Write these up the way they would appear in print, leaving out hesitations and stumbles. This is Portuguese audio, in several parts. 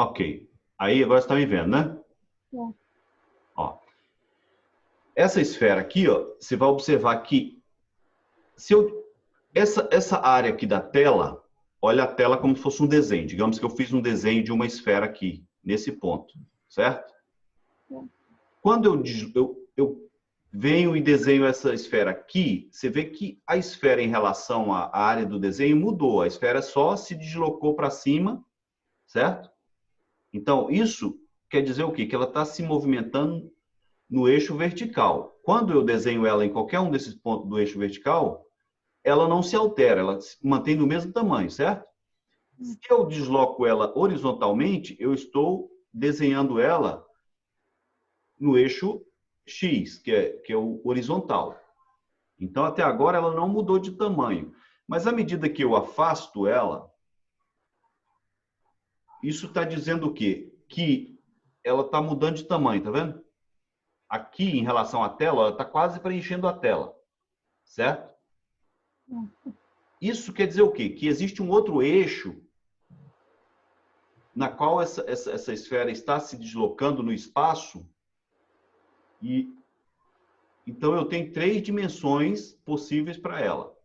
Ok. Aí agora você está me vendo, né? É. Ó, essa esfera aqui, ó, você vai observar que se eu, essa área aqui da tela, olha a tela como se fosse um desenho. Digamos que eu fiz um desenho de uma esfera aqui, nesse ponto, certo? Quando eu venho e desenho essa esfera aqui, você vê que a esfera em relação à área do desenho mudou. A esfera só se deslocou para cima, certo? Então, isso quer dizer o quê? Que ela está se movimentando no eixo vertical. Quando eu desenho ela em qualquer um desses pontos do eixo vertical, ela não se altera, ela se mantém do mesmo tamanho, certo? Se eu desloco ela horizontalmente, eu estou desenhando ela no eixo X, que é o horizontal. Então, até agora, ela não mudou de tamanho. Mas à medida que eu afasto ela, isso está dizendo o quê? Que ela está mudando de tamanho, tá vendo? Aqui, em relação à tela, ela está quase preenchendo a tela, certo? Isso quer dizer o quê? Que existe um outro eixo na qual essa esfera está se deslocando no espaço e então eu tenho 3 dimensões possíveis para ela,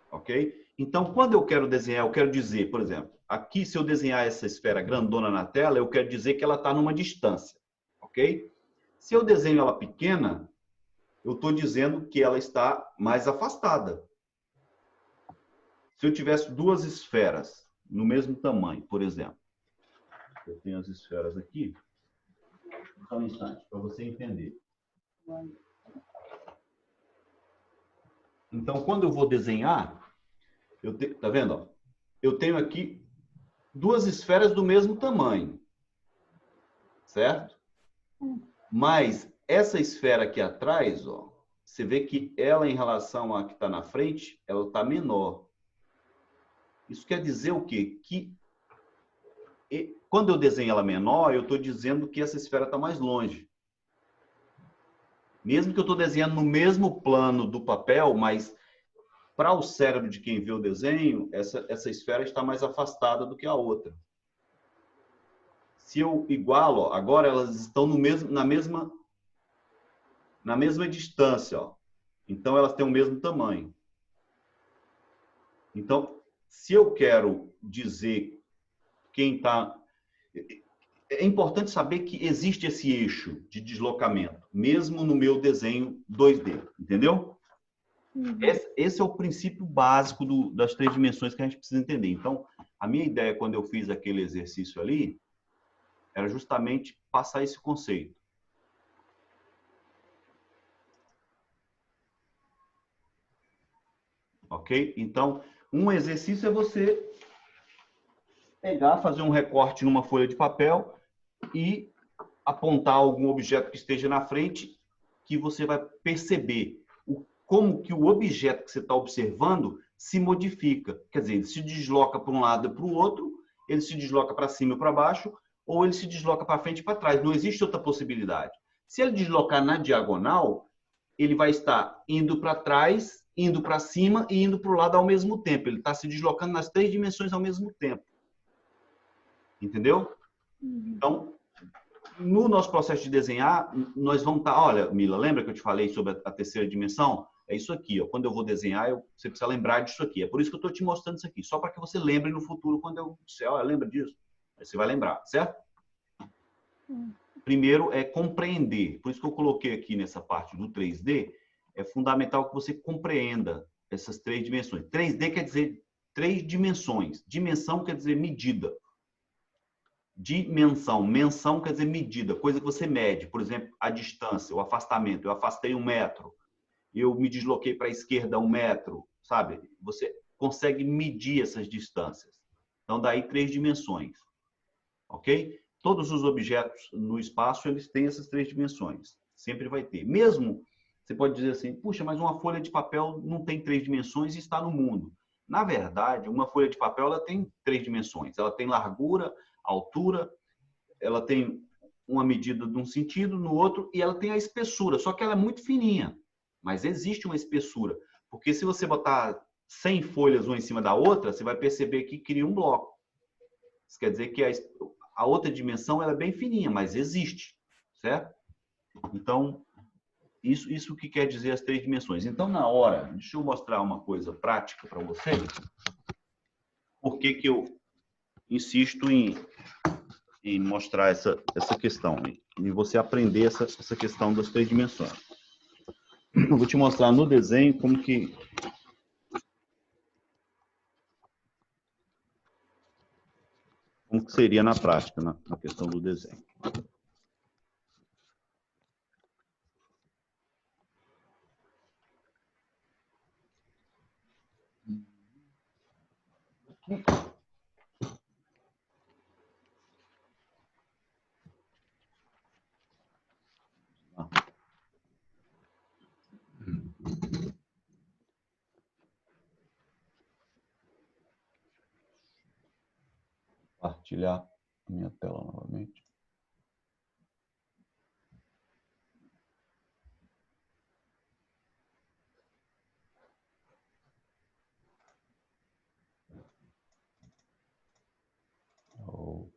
ok? Então, quando eu quero desenhar, eu quero dizer, por exemplo, aqui se eu desenhar essa esfera grandona na tela, eu quero dizer que ela está numa distância, ok? Se eu desenho ela pequena, eu estou dizendo que ela está mais afastada. Se eu tivesse 2 esferas no mesmo tamanho, por exemplo, eu tenho as esferas aqui, só um instante, para você entender. Então, quando eu vou desenhar, tá vendo? Ó? Eu tenho aqui 2 esferas do mesmo tamanho, certo? Mas essa esfera aqui atrás, ó, você vê que ela, em relação à que está na frente, ela está menor. Isso quer dizer o quê? Que quando eu desenho ela menor, eu estou dizendo que essa esfera está mais longe. Mesmo que eu estou desenhando no mesmo plano do papel, mas para o cérebro de quem vê o desenho, essa esfera está mais afastada do que a outra. Se eu igualo, ó, agora elas estão na mesma distância. Ó. Então, elas têm o mesmo tamanho. Então, se eu quero dizer quem está... É importante saber que existe esse eixo de deslocamento, mesmo no meu desenho 2D, entendeu? Esse é o princípio básico das 3 dimensões que a gente precisa entender. Então, a minha ideia, quando eu fiz aquele exercício ali, era justamente passar esse conceito. Ok? Então, um exercício é você pegar, fazer um recorte numa folha de papel e apontar algum objeto que esteja na frente que você vai perceber como que o objeto que você está observando se modifica. Quer dizer, ele se desloca para um lado e para o outro, ele se desloca para cima e para baixo, ou ele se desloca para frente e para trás. Não existe outra possibilidade. Se ele deslocar na diagonal, ele vai estar indo para trás, indo para cima e indo para o lado ao mesmo tempo. Ele está se deslocando nas 3 dimensões ao mesmo tempo. Entendeu? Então, no nosso processo de desenhar, nós vamos estar... Olha, Mila, lembra que eu te falei sobre a terceira dimensão? É isso aqui. Ó. Quando eu vou desenhar, você precisa lembrar disso aqui. É por isso que eu estou te mostrando isso aqui. Só para que você lembre no futuro, quando eu disser, olha, lembra disso? Aí você vai lembrar, certo? Primeiro é compreender. Por isso que eu coloquei aqui nessa parte do 3D, é fundamental que você compreenda essas 3 dimensões. 3D quer dizer 3 dimensões. Dimensão quer dizer medida. Dimensão. Menção quer dizer medida, coisa que você mede. Por exemplo, a distância, o afastamento. Eu afastei 1 metro. Eu me desloquei para a esquerda 1 metro. Sabe? Você consegue medir essas distâncias. Então, daí 3 dimensões. Ok? Todos os objetos no espaço, eles têm essas 3 dimensões. Sempre vai ter. Mesmo, você pode dizer assim, puxa, mas uma folha de papel não tem 3 dimensões e está no mundo. Na verdade, uma folha de papel ela tem 3 dimensões. Ela tem largura, altura, ela tem uma medida de um sentido, no outro, e ela tem a espessura. Só que ela é muito fininha. Mas existe uma espessura. Porque se você botar 100 folhas uma em cima da outra, você vai perceber que cria um bloco. Isso quer dizer que a outra dimensão ela é bem fininha, mas existe, certo? Então, isso que quer dizer as três dimensões. Então, na hora, deixa eu mostrar uma coisa prática para vocês. Por que que eu insisto em mostrar essa questão, e você aprender essa questão das três dimensões. Eu vou te mostrar no desenho como que seria na prática, na questão do desenho. Compartilhar minha tela novamente. Oh.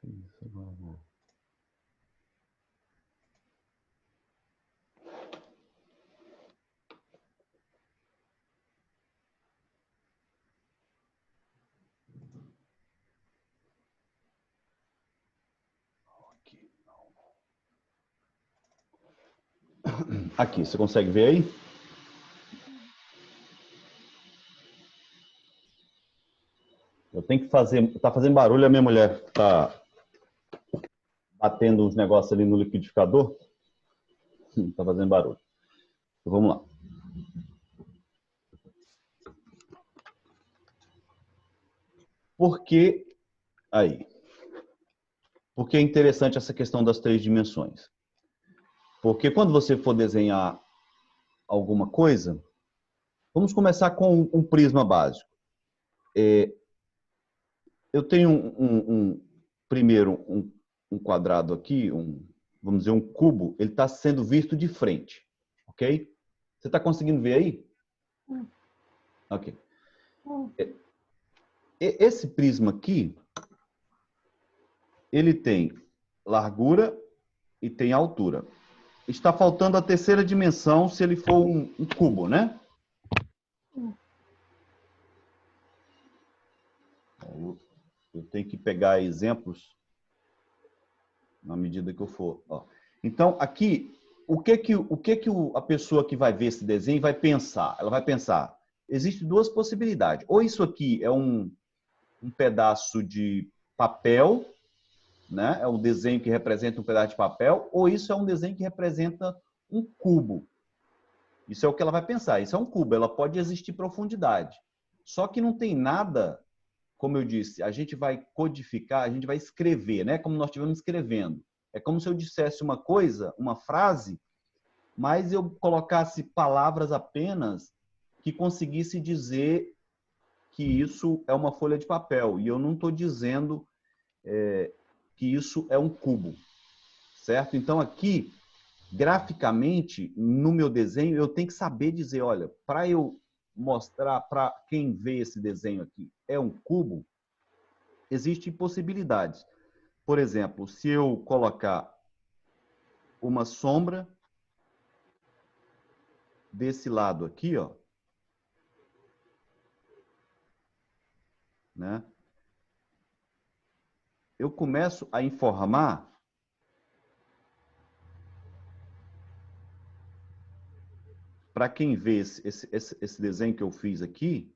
Isso, agora vou. Aqui, você consegue ver aí? Eu tenho que fazer. Tá fazendo barulho a minha mulher. Tá batendo uns negócios ali no liquidificador. Tá fazendo barulho. Então, vamos lá. Por que aí? Por que é interessante essa questão das três dimensões? Porque quando você for desenhar alguma coisa, vamos começar com um prisma básico. Eu tenho primeiro um quadrado aqui, vamos dizer um cubo, ele está sendo visto de frente, ok? Você está conseguindo ver aí? Ok. Esse prisma aqui, ele tem largura e tem altura. Está faltando a terceira dimensão se ele for um cubo, né? Eu tenho que pegar exemplos na medida que eu for. Ó. Então, aqui, o que a pessoa que vai ver esse desenho vai pensar? Ela vai pensar, existem duas possibilidades. Ou isso aqui é um pedaço de papel, né? É um desenho que representa um pedaço de papel, ou isso é um desenho que representa um cubo. Isso é o que ela vai pensar. Isso é um cubo, ela pode existir profundidade. Só que não tem nada, como eu disse, a gente vai codificar, a gente vai escrever, né? Como nós estivemos escrevendo. É como se eu dissesse uma coisa, uma frase, mas eu colocasse palavras apenas que conseguisse dizer que isso é uma folha de papel. E eu não estou dizendo que isso é um cubo, certo? Então, aqui, graficamente, no meu desenho, eu tenho que saber dizer, olha, para eu mostrar para quem vê esse desenho aqui, é um cubo, existem possibilidades. Por exemplo, se eu colocar uma sombra desse lado aqui, ó, né? Eu começo a informar para quem vê esse desenho que eu fiz aqui,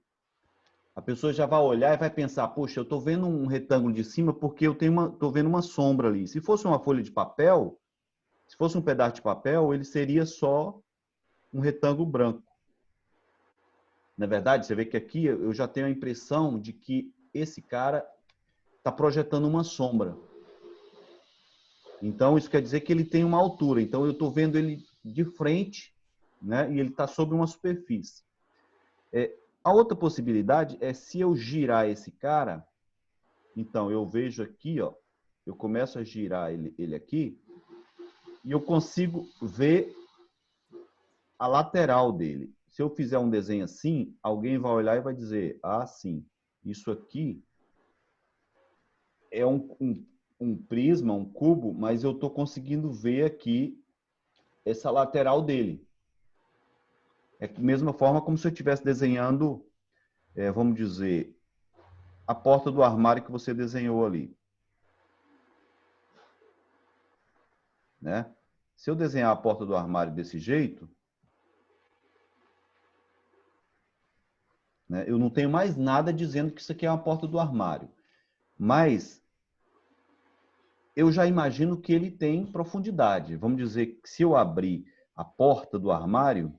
a pessoa já vai olhar e vai pensar, poxa, eu estou vendo um retângulo de cima porque eu estou vendo uma sombra ali. Se fosse uma folha de papel, se fosse um pedaço de papel, ele seria só um retângulo branco. Na verdade, você vê que aqui eu já tenho a impressão de que esse cara está projetando uma sombra. Então, isso quer dizer que ele tem uma altura. Então, eu estou vendo ele de frente, né? E ele está sobre uma superfície. A outra possibilidade é se eu girar esse cara, então eu vejo aqui, ó, eu começo a girar ele aqui e eu consigo ver a lateral dele. Se eu fizer um desenho assim, alguém vai olhar e vai dizer, ah, sim, isso aqui é um prisma, um cubo, mas eu estou conseguindo ver aqui essa lateral dele. É da mesma forma como se eu estivesse desenhando, vamos dizer, a porta do armário que você desenhou ali. Né? Se eu desenhar a porta do armário desse jeito, né, eu não tenho mais nada dizendo que isso aqui é uma porta do armário. Mas eu já imagino que ele tem profundidade. Vamos dizer que se eu abrir a porta do armário,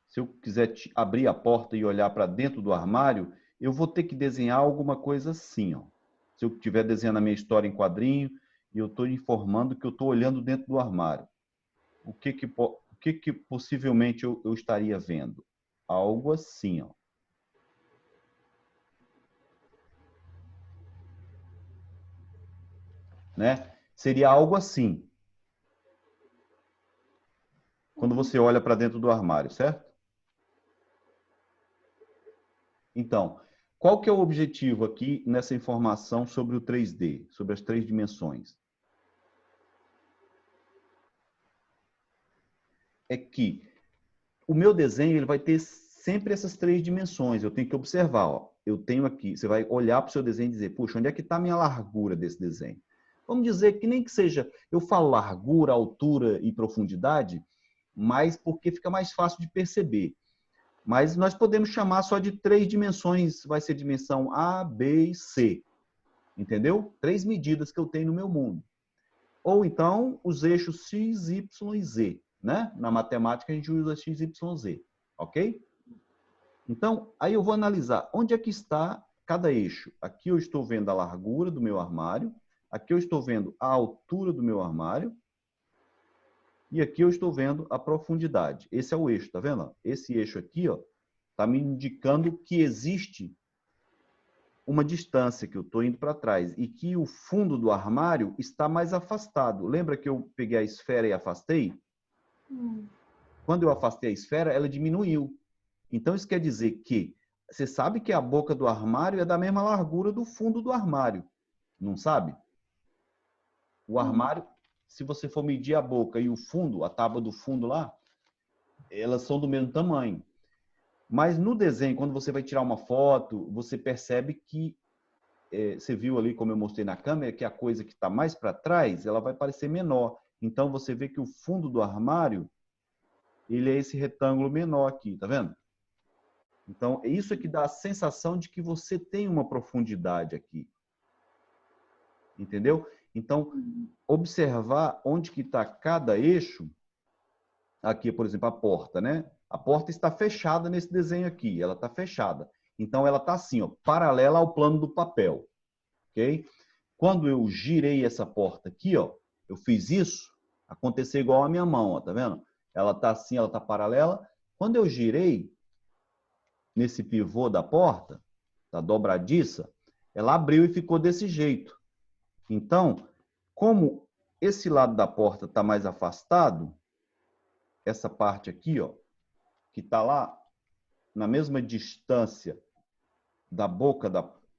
se eu quiser abrir a porta e olhar para dentro do armário, eu vou ter que desenhar alguma coisa assim. Ó. Se eu estiver desenhando a minha história em quadrinho e eu estou informando que eu estou olhando dentro do armário, o que possivelmente eu estaria vendo? Algo assim. Ó. Né? Seria algo assim. Quando você olha para dentro do armário, certo? Então, qual que é o objetivo aqui nessa informação sobre o 3D, sobre as três dimensões? É que o meu desenho ele vai ter sempre essas três dimensões. Eu tenho que observar. Ó. Eu tenho aqui, você vai olhar para o seu desenho e dizer, puxa, onde é que está a minha largura desse desenho? Vamos dizer que nem que seja, eu falo largura, altura e profundidade, mas porque fica mais fácil de perceber. Mas nós podemos chamar só de três dimensões, vai ser dimensão A, B e C. Entendeu? Três medidas que eu tenho no meu mundo. Ou então os eixos X, Y e Z. Né? Na matemática a gente usa X, Y, Z. Ok? Então, aí eu vou analisar onde é que está cada eixo. Aqui eu estou vendo a largura do meu armário, aqui eu estou vendo a altura do meu armário, e aqui eu estou vendo a profundidade. Esse é o eixo, tá vendo? Esse eixo aqui, ó, tá me indicando que existe uma distância que eu estou indo para trás e que o fundo do armário está mais afastado. Lembra que eu peguei a esfera e afastei? Quando eu afastei a esfera, ela diminuiu. Então, isso quer dizer que você sabe que a boca do armário é da mesma largura do fundo do armário. Não sabe? O armário, se você for medir a boca e o fundo, a tábua do fundo lá, elas são do mesmo tamanho. Mas no desenho, quando você vai tirar uma foto, você percebe que, você viu ali, como eu mostrei na câmera, que a coisa que está mais para trás, ela vai parecer menor. Então, você vê que o fundo do armário, ele é esse retângulo menor aqui, tá vendo? Então, é isso que dá a sensação de que você tem uma profundidade aqui. Entendeu? Então, observar onde que está cada eixo, aqui, por exemplo, a porta, né? A porta está fechada nesse desenho aqui, ela está fechada. Então, ela está assim, ó, paralela ao plano do papel, ok? Quando eu girei essa porta aqui, ó, eu fiz isso, aconteceu igual a minha mão, ó, tá vendo? Ela está assim, ela está paralela. Quando eu girei nesse pivô da porta, da dobradiça, ela abriu e ficou desse jeito. Então, como esse lado da porta está mais afastado, essa parte aqui, ó, que está lá na mesma distância da boca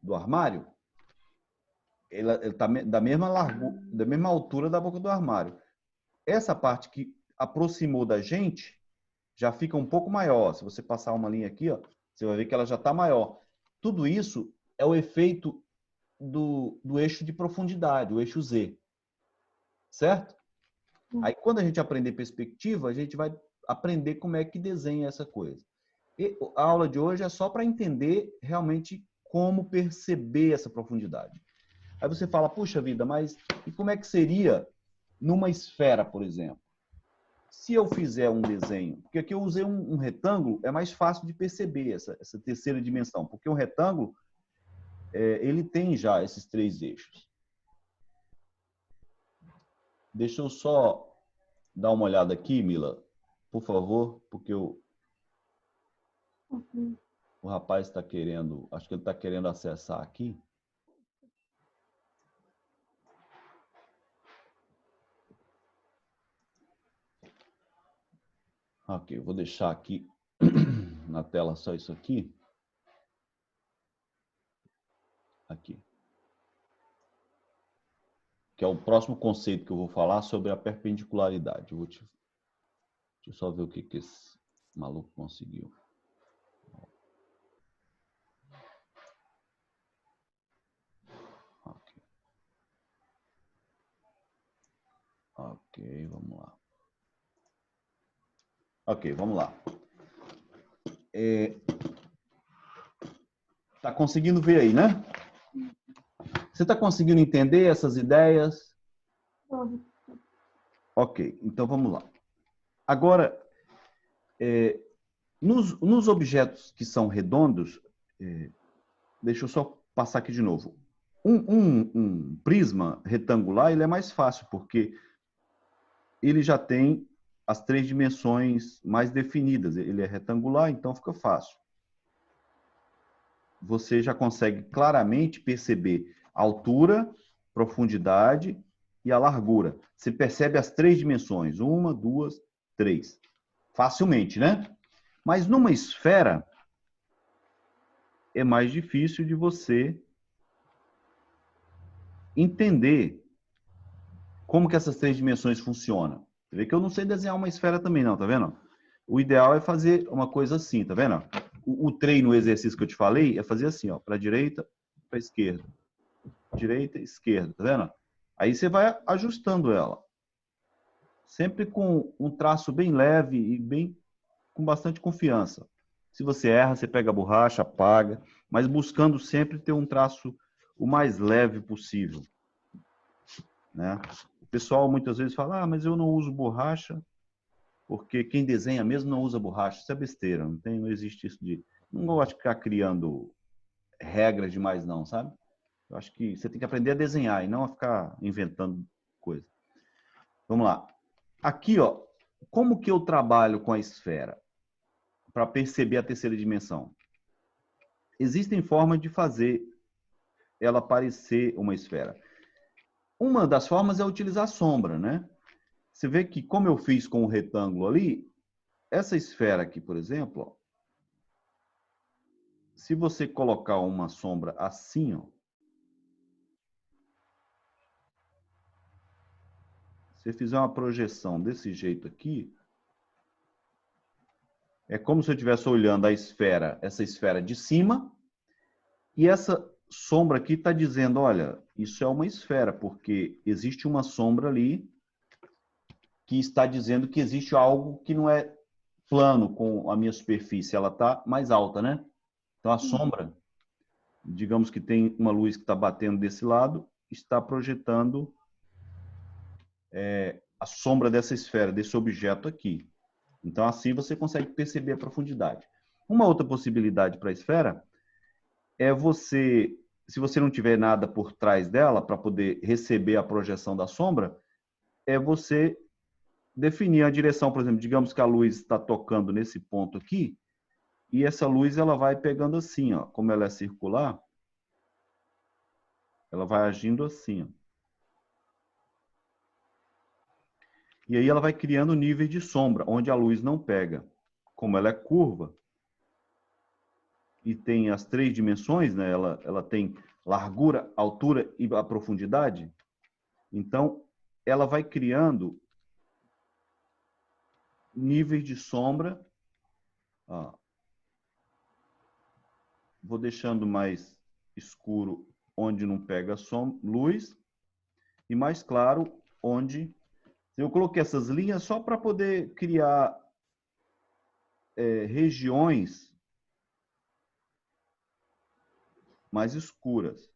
do armário, ela está da mesma largura, da mesma altura da boca do armário. Essa parte que aproximou da gente já fica um pouco maior. Se você passar uma linha aqui, ó, você vai ver que ela já está maior. Tudo isso é o efeito do eixo de profundidade, o eixo Z. Certo? Aí, quando a gente aprender perspectiva, a gente vai aprender como é que desenha essa coisa. E a aula de hoje é só para entender realmente como perceber essa profundidade. Aí você fala, puxa vida, mas e como é que seria numa esfera, por exemplo? Se eu fizer um desenho, porque aqui eu usei um retângulo, é mais fácil de perceber essa terceira dimensão, porque um retângulo, ele tem já esses três eixos. Deixa eu só dar uma olhada aqui, Mila. por favor, porque o rapaz está querendo, acho que ele está querendo acessar aqui. Ok, vou deixar aqui na tela só isso aqui. Aqui. Que é o próximo conceito que eu vou falar sobre a perpendicularidade. Deixa eu só ver o que esse maluco conseguiu. Ok, vamos lá. Ok, vamos lá. Tá conseguindo ver aí, né? Você está conseguindo entender essas ideias? Ok, então vamos lá. Agora, nos objetos que são redondos, deixa eu só passar aqui de novo. Um prisma retangular ele é mais fácil, porque ele já tem as 3 dimensões mais definidas. Ele é retangular, então fica fácil. Você já consegue claramente perceber a altura, profundidade e a largura. Você percebe as 3 dimensões, 1, 2, 3. Facilmente, né? Mas numa esfera é mais difícil de você entender como que essas 3 dimensões funcionam. Você vê que eu não sei desenhar uma esfera também não, tá vendo? O ideal é fazer uma coisa assim, tá vendo? O treino, o exercício que eu te falei, é fazer assim, ó, para a direita, para a esquerda. Direita, esquerda, tá vendo? Aí você vai ajustando ela. Sempre com um traço bem leve e bem com bastante confiança. Se você erra, você pega a borracha, apaga, mas buscando sempre ter um traço o mais leve possível, né? O pessoal muitas vezes fala, mas eu não uso borracha, porque quem desenha mesmo não usa borracha. Isso é besteira, não existe isso de... Não gosto de ficar criando regras demais não, sabe? Eu acho que você tem que aprender a desenhar e não a ficar inventando coisa. Vamos lá. Aqui, ó, como que eu trabalho com a esfera para perceber a terceira dimensão? Existem formas de fazer ela parecer uma esfera. Uma das formas é utilizar sombra, né? Você vê que, como eu fiz com o retângulo ali, essa esfera aqui, por exemplo, ó, se você colocar uma sombra assim, ó, se fizer uma projeção desse jeito aqui, é como se eu estivesse olhando a esfera, essa esfera de cima, e essa sombra aqui está dizendo, olha, isso é uma esfera, porque existe uma sombra ali que está dizendo que existe algo que não é plano com a minha superfície, ela está mais alta, né? Então a sombra, digamos que tem uma luz que está batendo desse lado, está projetando a sombra dessa esfera, desse objeto aqui. Então assim você consegue perceber a profundidade. Uma outra possibilidade para a esfera é você, se você não tiver nada por trás dela para poder receber a projeção da sombra, é você definir a direção, por exemplo, digamos que a luz está tocando nesse ponto aqui, e essa luz ela vai pegando assim, ó, como ela é circular, ela vai agindo assim, ó. E aí ela vai criando níveis de sombra, onde a luz não pega. Como ela é curva e tem as 3 dimensões, né? Ela tem largura, altura e a profundidade. Então, ela vai criando níveis de sombra. Ó, vou deixando mais escuro onde não pega luz e mais claro onde... Eu coloquei essas linhas só para poder criar regiões mais escuras.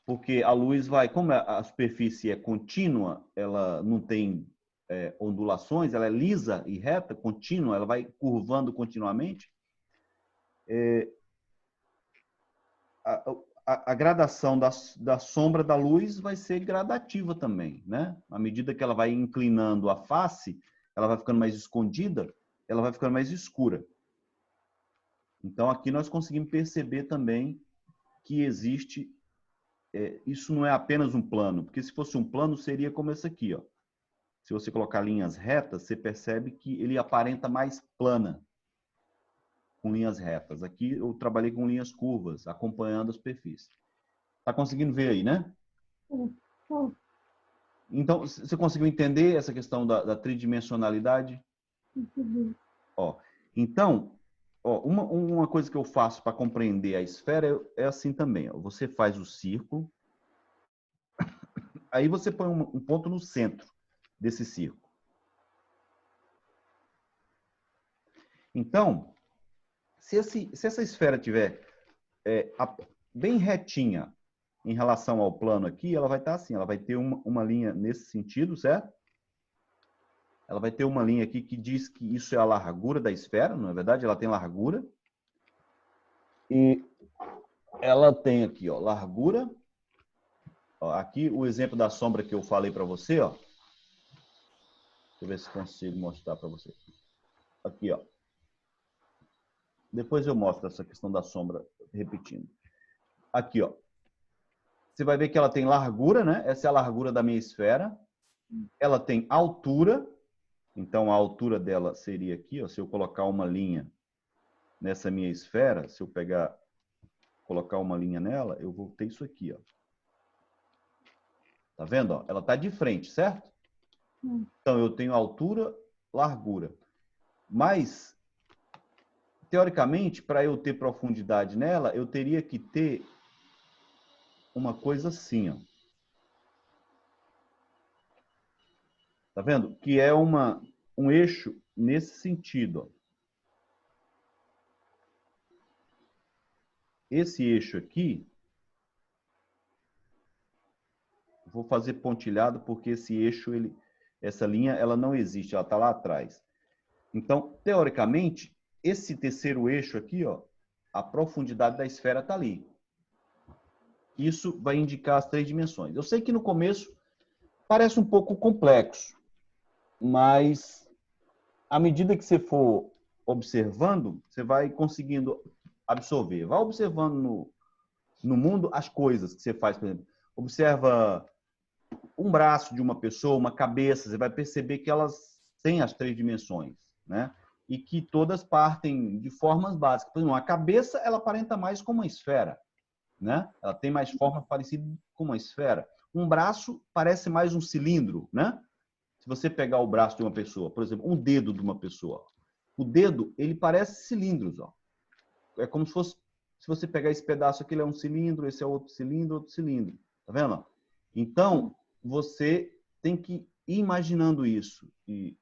Porque a luz vai, como a superfície é contínua, ela não tem ondulações, ela é lisa e reta, contínua, ela vai curvando continuamente. A gradação da sombra da luz vai ser gradativa também, né? À medida que ela vai inclinando a face, ela vai ficando mais escondida, ela vai ficando mais escura. Então, aqui nós conseguimos perceber também que existe... isso não é apenas um plano, porque se fosse um plano, seria como esse aqui, ó. Se você colocar linhas retas, você percebe que ele aparenta mais plana, com linhas retas. Aqui eu trabalhei com linhas curvas, acompanhando as perfis. Tá conseguindo ver aí, né? Então, você conseguiu entender essa questão da tridimensionalidade? Ó, então, ó, uma coisa que eu faço para compreender a esfera é assim também. Ó. Você faz o círculo, aí você põe um ponto no centro desse círculo. Então, se essa esfera tiver bem retinha em relação ao plano aqui, ela vai estar assim, ela vai ter uma linha nesse sentido, certo? Ela vai ter uma linha aqui que diz que isso é a largura da esfera, não é verdade? Ela tem largura. E ela tem aqui, ó, largura. Ó, aqui o exemplo da sombra que eu falei para você, ó. Deixa eu ver se consigo mostrar para você. Aqui, ó. Depois eu mostro essa questão da sombra repetindo. Aqui, ó. Você vai ver que ela tem largura, né? Essa é a largura da minha esfera. Ela tem altura. Então, a altura dela seria aqui, ó. Se eu colocar uma linha nessa minha esfera, se eu pegar, colocar uma linha nela, eu vou ter isso aqui, ó. Tá vendo? Ó? Ela está de frente, certo? Então, eu tenho altura, largura. Mas, teoricamente, para eu ter profundidade nela, eu teria que ter uma coisa assim, ó. Tá vendo? Que é um eixo nesse sentido, ó. Esse eixo aqui, vou fazer pontilhado porque esse eixo, essa linha, ela não existe, ela está lá atrás. Então, teoricamente, esse terceiro eixo aqui, ó, a profundidade da esfera está ali. Isso vai indicar as 3 dimensões. Eu sei que no começo parece um pouco complexo, mas à medida que você for observando, você vai conseguindo absorver. Vai observando no mundo as coisas que você faz, por exemplo. Observa um braço de uma pessoa, uma cabeça, você vai perceber que elas têm as 3 dimensões, né? E que todas partem de formas básicas. Por exemplo, a cabeça, ela aparenta mais como uma esfera, né? Ela tem mais forma parecida com uma esfera. Um braço parece mais um cilindro, né? Se você pegar o braço de uma pessoa, por exemplo, um dedo de uma pessoa, o dedo, ele parece cilindros, ó. É como se fosse, se você pegar esse pedaço aqui, ele é um cilindro, esse é outro cilindro, tá vendo? Então, você tem que ir imaginando isso e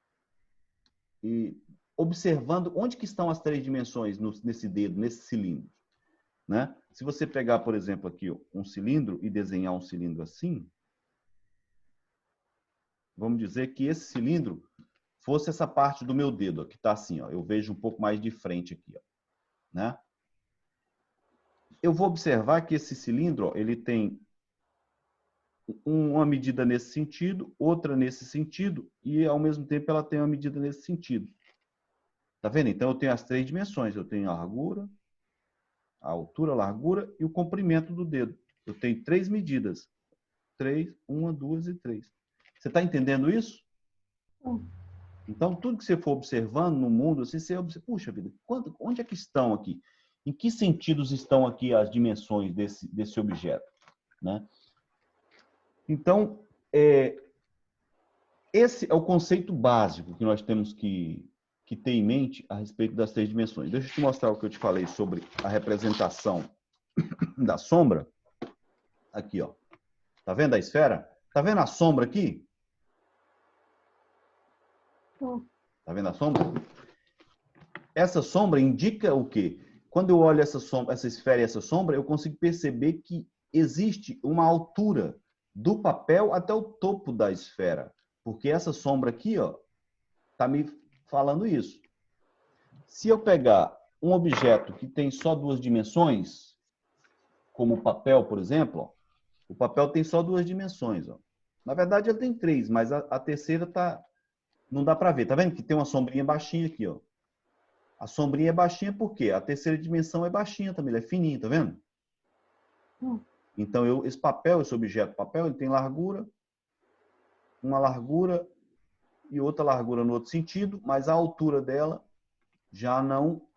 observando onde que estão as 3 dimensões nesse dedo, nesse cilindro, né? Se você pegar, por exemplo, aqui um cilindro e desenhar um cilindro assim, vamos dizer que esse cilindro fosse essa parte do meu dedo, ó, que está assim, ó, eu vejo um pouco mais de frente aqui, ó, né? Eu vou observar que esse cilindro, ó, ele tem uma medida nesse sentido, outra nesse sentido, e ao mesmo tempo ela tem uma medida nesse sentido. Tá vendo? Então eu tenho as 3 dimensões, eu tenho a largura, a altura, a largura e o comprimento do dedo. Eu tenho 3 medidas. 3, 1, 2 e 3. Você está entendendo isso? Então, tudo que você for observando no mundo, assim, você observa, puxa vida, onde é que estão aqui? Em que sentidos estão aqui as dimensões desse objeto? Né? Então, esse é o conceito básico que nós temos que ter em mente a respeito das 3 dimensões. Deixa eu te mostrar o que eu te falei sobre a representação da sombra. Aqui, ó. Tá vendo a esfera? Tá vendo a sombra aqui? Tá vendo a sombra? Essa sombra indica o quê? Quando eu olho essa sombra, essa esfera e essa sombra, eu consigo perceber que existe uma altura do papel até o topo da esfera. Porque essa sombra aqui, ó, tá me falando isso. Se eu pegar um objeto que tem só 2 dimensões, como o papel, por exemplo, ó, o papel tem só 2 dimensões. Ó. Na verdade, ele tem 3, mas a terceira está não dá para ver. Tá vendo que tem uma sombrinha baixinha aqui, ó. A sombrinha é baixinha por quê? A terceira dimensão é baixinha também, ele é fininho, tá vendo? Então, esse objeto papel, ele tem largura, uma largura e outra largura no outro sentido, mas a altura dela já não,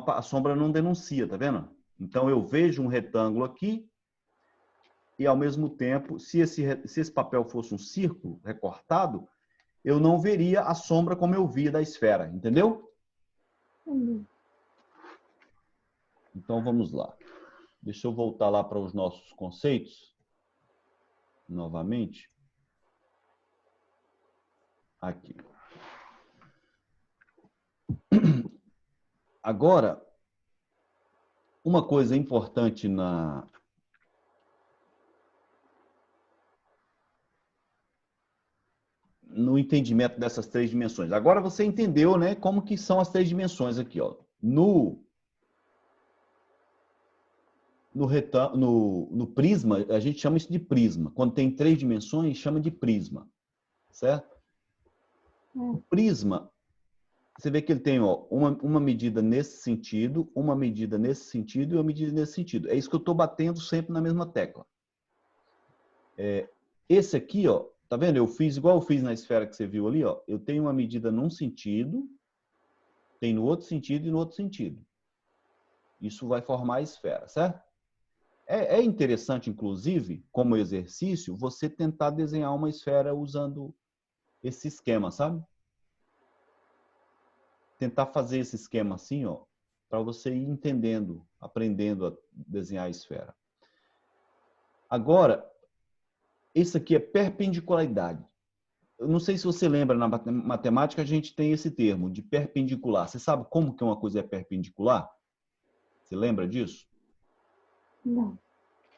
a sombra não denuncia, tá vendo? Então, eu vejo um retângulo aqui e, ao mesmo tempo, se esse papel fosse um círculo recortado, eu não veria a sombra como eu via da esfera, entendeu? Então, vamos lá. Deixa eu voltar lá para os nossos conceitos, novamente. Aqui. Agora, uma coisa importante no entendimento dessas três dimensões. Agora você entendeu, né, como que são as três dimensões aqui, ó. No prisma, a gente chama isso de prisma. Quando tem três dimensões, chama de prisma, certo? O prisma, você vê que ele tem, ó, uma medida nesse sentido, uma medida nesse sentido e uma medida nesse sentido. É isso que eu estou batendo sempre na mesma tecla. Esse aqui, ó, tá vendo? Eu fiz igual eu fiz na esfera que você viu ali, ó. Eu tenho uma medida num sentido, tem no outro sentido e no outro sentido. Isso vai formar a esfera, certo? É interessante, inclusive, como exercício, você tentar desenhar uma esfera usando esse esquema, sabe? Tentar fazer esse esquema assim, ó, para você ir entendendo, aprendendo a desenhar a esfera. Agora, isso aqui é perpendicularidade. Eu não sei se você lembra, na matemática a gente tem esse termo de perpendicular. Você sabe como que uma coisa é perpendicular? Você lembra disso? Não.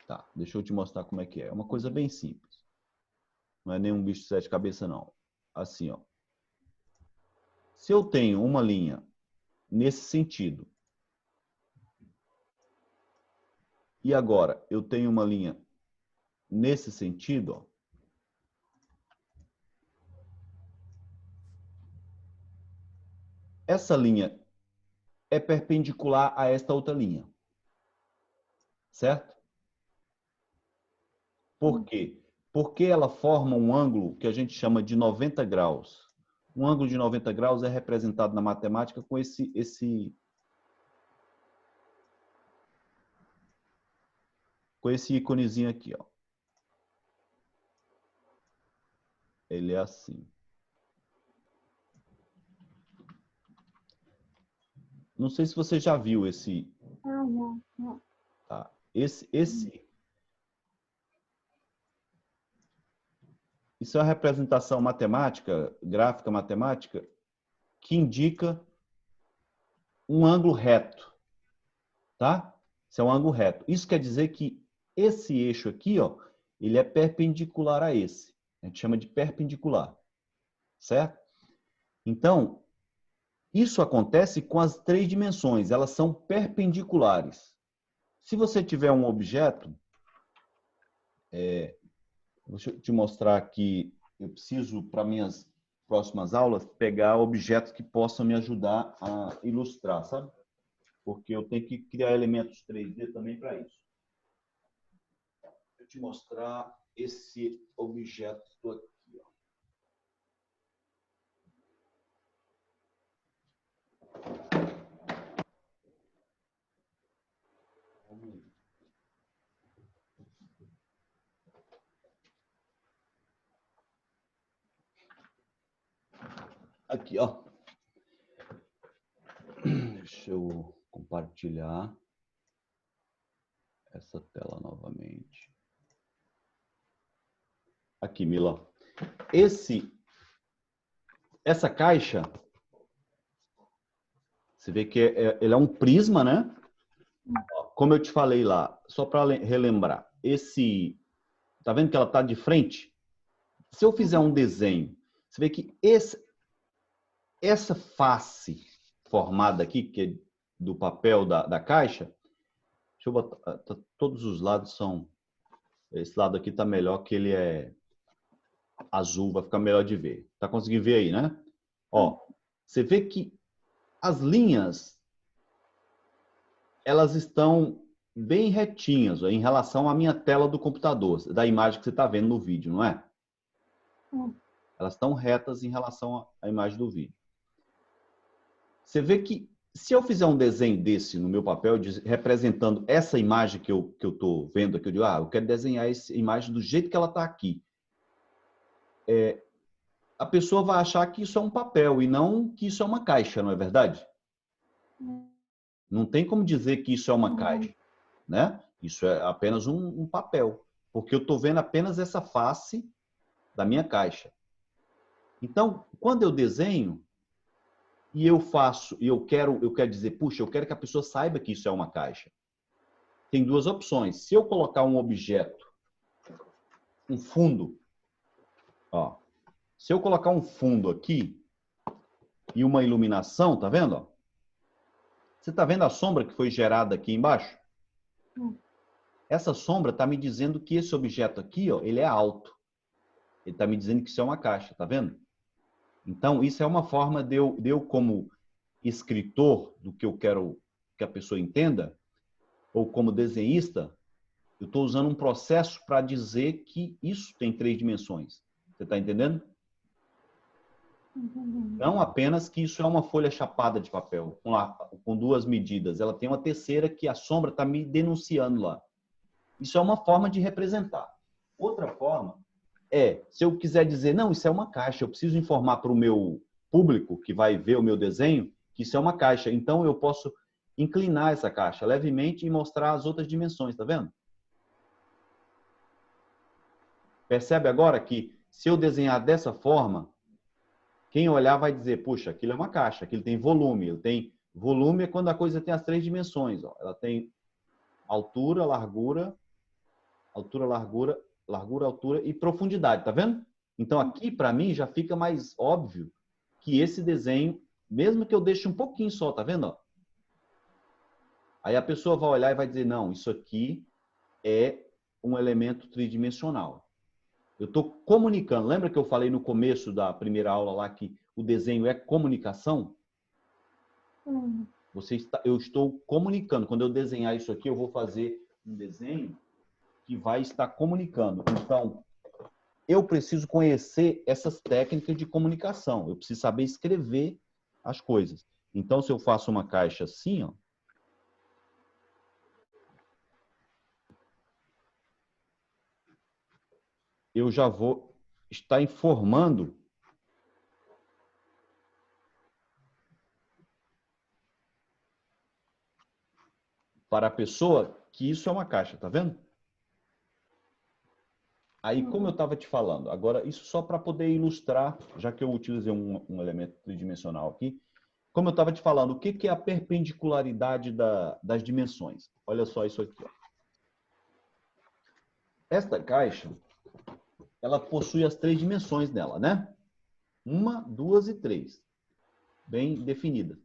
Tá, deixa eu te mostrar como é que é. É uma coisa bem simples. Não é nenhum bicho de sete cabeças, não. Assim, ó. Se eu tenho uma linha nesse sentido, e agora eu tenho uma linha nesse sentido, ó, essa linha é perpendicular a esta outra linha. Certo? Por quê? Porque ela forma um ângulo que a gente chama de 90 graus. Um ângulo de 90 graus é representado na matemática com esse íconezinho aqui, ó. Ele é assim. Não sei se você já viu esse. Não. Tá. Isso é uma representação matemática, gráfica matemática, que indica um ângulo reto, tá? Isso é um ângulo reto. Isso quer dizer que esse eixo aqui, ó, ele é perpendicular a esse. A gente chama de perpendicular, certo? Então, isso acontece com as três dimensões, elas são perpendiculares. Se você tiver um objeto, deixa eu te mostrar aqui, eu preciso, para minhas próximas aulas, pegar objetos que possam me ajudar a ilustrar, sabe? Porque eu tenho que criar elementos 3D também para isso. Vou te mostrar esse objeto aqui, ó. Aqui, ó. Deixa eu compartilhar essa tela novamente. Aqui, Mila. Essa caixa, você vê que ele é um prisma, né? Como eu te falei lá, só para relembrar, tá vendo que ela tá de frente? Se eu fizer um desenho, você vê que essa face formada aqui, que é do papel da caixa, deixa eu botar, todos os lados são, esse lado aqui tá melhor que ele é azul, vai ficar melhor de ver. Tá conseguindo ver aí, né? Ó, você vê que as linhas, elas estão bem retinhas ó, em relação à minha tela do computador, da imagem que você está vendo no vídeo, não é? Elas estão retas em relação à imagem do vídeo. Você vê que se eu fizer um desenho desse no meu papel, representando essa imagem que eu estou vendo aqui, eu digo, eu quero desenhar essa imagem do jeito que ela está aqui. A pessoa vai achar que isso é um papel e não que isso é uma caixa, não é verdade? Não tem como dizer que isso é uma caixa, né? Isso é apenas um papel, porque eu estou vendo apenas essa face da minha caixa. Então, quando eu desenho e eu faço, e eu quero dizer, puxa, eu quero que a pessoa saiba que isso é uma caixa. Tem duas opções. Se eu colocar um objeto, um fundo, ó, se eu colocar um fundo aqui e uma iluminação, tá vendo? Ó? Você tá vendo a sombra que foi gerada aqui embaixo? Essa sombra está me dizendo que esse objeto aqui, ó, ele é alto. Ele está me dizendo que isso é uma caixa, tá vendo? Então, isso é uma forma de eu como escritor, do que eu quero que a pessoa entenda, ou como desenhista, eu estou usando um processo para dizer que isso tem 3 dimensões. Você está entendendo? Não apenas que isso é uma folha chapada de papel, com 2 medidas. Ela tem uma terceira que a sombra está me denunciando lá. Isso é uma forma de representar. Outra forma se eu quiser dizer, não, isso é uma caixa, eu preciso informar para o meu público que vai ver o meu desenho que isso é uma caixa. Então, eu posso inclinar essa caixa levemente e mostrar as outras dimensões, tá vendo? Percebe agora que se eu desenhar dessa forma, quem olhar vai dizer, puxa, aquilo é uma caixa, aquilo tem volume. Volume é quando a coisa tem as 3 dimensões. Ó. Ela tem altura, largura, altura e profundidade, tá vendo? Então aqui para mim já fica mais óbvio que esse desenho, mesmo que eu deixe um pouquinho só, tá vendo? Ó? Aí a pessoa vai olhar e vai dizer, não, isso aqui é um elemento tridimensional. Eu estou comunicando. Lembra que eu falei no começo da primeira aula lá que o desenho é comunicação? Eu estou comunicando. Quando eu desenhar isso aqui, eu vou fazer um desenho que vai estar comunicando. Então, eu preciso conhecer essas técnicas de comunicação. Eu preciso saber escrever as coisas. Então, se eu faço uma caixa assim, ó, eu já vou estar informando para a pessoa que isso é uma caixa, tá vendo? Aí, como eu estava te falando, agora isso só para poder ilustrar, já que eu utilizei um elemento tridimensional aqui, como eu estava te falando, o que é a perpendicularidade das dimensões? Olha só isso aqui. Ó. Esta caixa, ela possui as 3 dimensões dela, né? 1, 2 e 3. Bem definidas.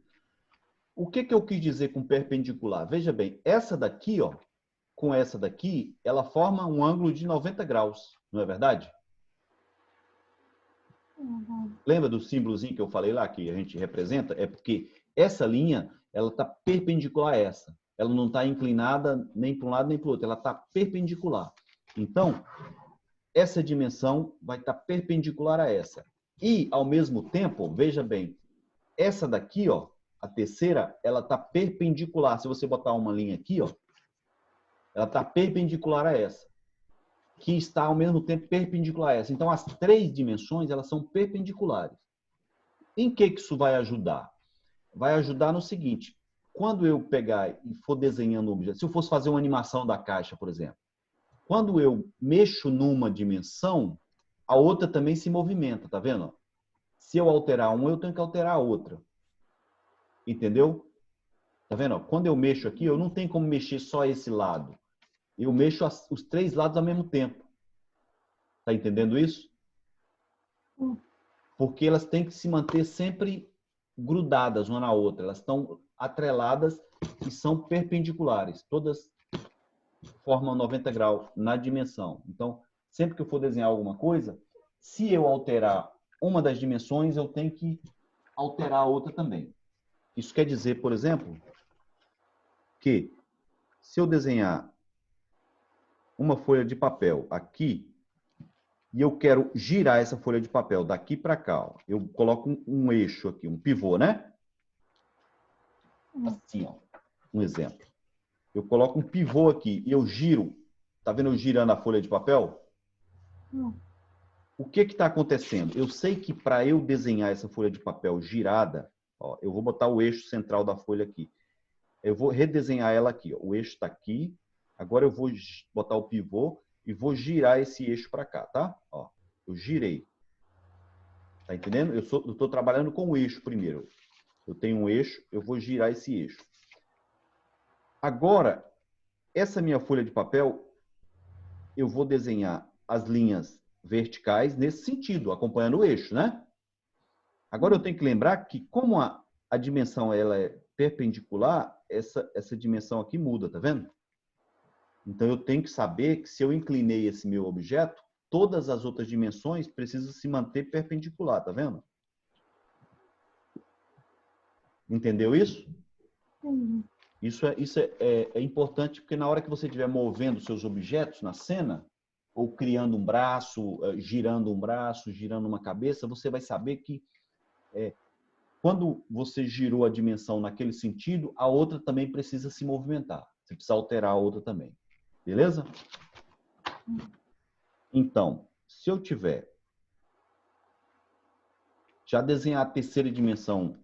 O que eu quis dizer com perpendicular? Veja bem, essa daqui, ó, com essa daqui, ela forma um ângulo de 90 graus, não é verdade? Lembra do símbolozinho que eu falei lá, que a gente representa? É porque essa linha, ela está perpendicular a essa. Ela não está inclinada nem para um lado nem para o outro. Ela está perpendicular. Então, essa dimensão vai estar perpendicular a essa. E, ao mesmo tempo, veja bem, essa daqui, ó, a terceira, ela está perpendicular. Se você botar uma linha aqui, ó, ela está perpendicular a essa, que está ao mesmo tempo perpendicular a essa. Então, as 3 dimensões, elas são perpendiculares. Em que isso vai ajudar? Vai ajudar no seguinte, quando eu pegar e for desenhando um objeto, se eu fosse fazer uma animação da caixa, por exemplo, quando eu mexo numa dimensão, a outra também se movimenta, tá vendo? Se eu alterar uma, eu tenho que alterar a outra. Entendeu? Tá vendo? Quando eu mexo aqui, eu não tenho como mexer só esse lado. Eu mexo os 3 lados ao mesmo tempo. Tá entendendo isso? Porque elas têm que se manter sempre grudadas uma na outra. Elas estão atreladas e são perpendiculares. Todas formam 90 graus na dimensão. Então, sempre que eu for desenhar alguma coisa, Se eu alterar uma das dimensões, eu tenho que alterar a outra também. Isso quer dizer, por exemplo, que se eu desenhar uma folha de papel aqui, e eu quero girar essa folha de papel daqui para cá, ó, eu coloco um eixo aqui, um pivô, né? Assim, ó, um exemplo. Eu coloco um pivô aqui e eu giro. Tá vendo eu girando a folha de papel? O que está acontecendo? Eu sei que para eu desenhar essa folha de papel girada, ó, eu vou botar o eixo central da folha aqui. Eu vou redesenhar ela aqui. Ó. O eixo está aqui. Agora eu vou botar o pivô e vou girar esse eixo para cá, tá? Ó, eu girei. Tá entendendo? Eu estou trabalhando com o eixo primeiro. Eu tenho um eixo, eu vou girar esse eixo. Agora, essa minha folha de papel, eu vou desenhar as linhas verticais nesse sentido, acompanhando o eixo, né? Agora eu tenho que lembrar que como a dimensão ela é perpendicular, essa dimensão aqui muda, tá vendo? Então eu tenho que saber que se eu inclinei esse meu objeto, todas as outras dimensões precisam se manter perpendicular, tá vendo? Entendeu isso? Isso é importante porque na hora que você estiver movendo seus objetos na cena, ou criando um braço, girando uma cabeça, você vai saber que quando você girou a dimensão naquele sentido, a outra também precisa se movimentar. Você precisa alterar a outra também. Beleza? Então, se eu tiver já desenhar a terceira dimensão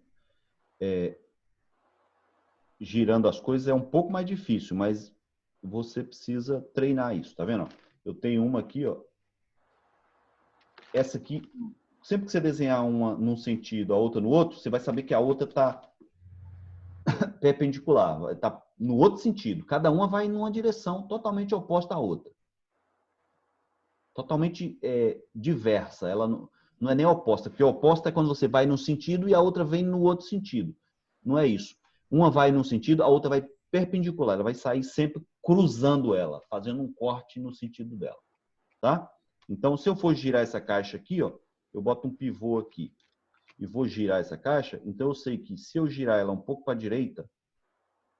girando as coisas é um pouco mais difícil, mas você precisa treinar isso, tá vendo? Eu tenho uma aqui, ó. Essa aqui, sempre que você desenhar uma num sentido, a outra no outro, você vai saber que a outra está perpendicular, está no outro sentido. Cada uma vai numa direção totalmente oposta à outra. Totalmente diversa. Ela não é nem oposta, porque oposta é quando você vai num sentido e a outra vem no outro sentido. Não é isso. Uma vai num sentido, a outra vai perpendicular. Ela vai sair sempre cruzando ela, fazendo um corte no sentido dela. Tá? Então, se eu for girar essa caixa aqui, ó, eu boto um pivô aqui e vou girar essa caixa, então eu sei que se eu girar ela um pouco para a direita,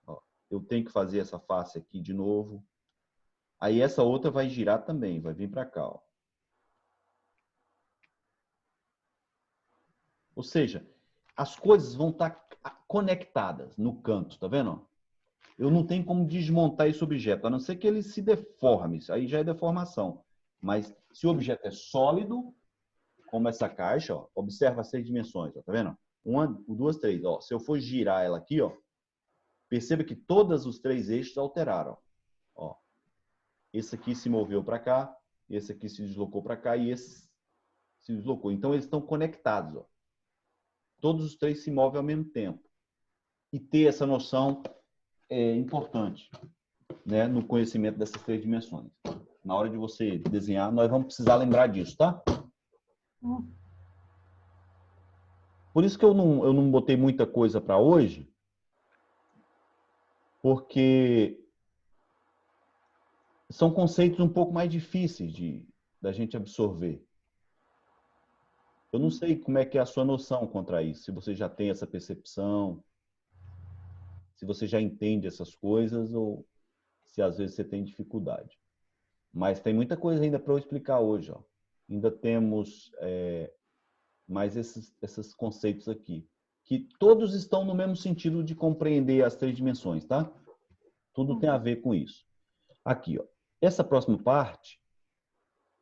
ó, eu tenho que fazer essa face aqui de novo. Aí essa outra vai girar também, vai vir para cá. Ó. Ou seja, as coisas vão estar conectadas no canto, tá vendo? Eu não tenho como desmontar esse objeto, a não ser que ele se deforme, isso aí já é deformação. Mas se o objeto é sólido, como essa caixa, ó, observa as 6 dimensões, ó, tá vendo? 1, 2, 3. Ó, se eu for girar ela aqui, ó, perceba que todos os 3 eixos alteraram. Ó. Esse aqui se moveu para cá, esse aqui se deslocou para cá e esse se deslocou. Então, eles estão conectados. Ó. Todos os 3 se movem ao mesmo tempo. E ter essa noção é importante, né, no conhecimento dessas 3 dimensões. Na hora de você desenhar, nós vamos precisar lembrar disso, tá? Por isso que eu não botei muita coisa para hoje, porque são conceitos um pouco mais difíceis da gente absorver. Eu não sei como é que é a sua noção contra isso, se você já tem essa percepção, se você já entende essas coisas ou se às vezes você tem dificuldade. Mas tem muita coisa ainda para eu explicar hoje. Ó. Ainda temos mais esses conceitos aqui, que todos estão no mesmo sentido de compreender as 3 dimensões, tá? Tudo tem a ver com isso. Aqui, ó. Essa próxima parte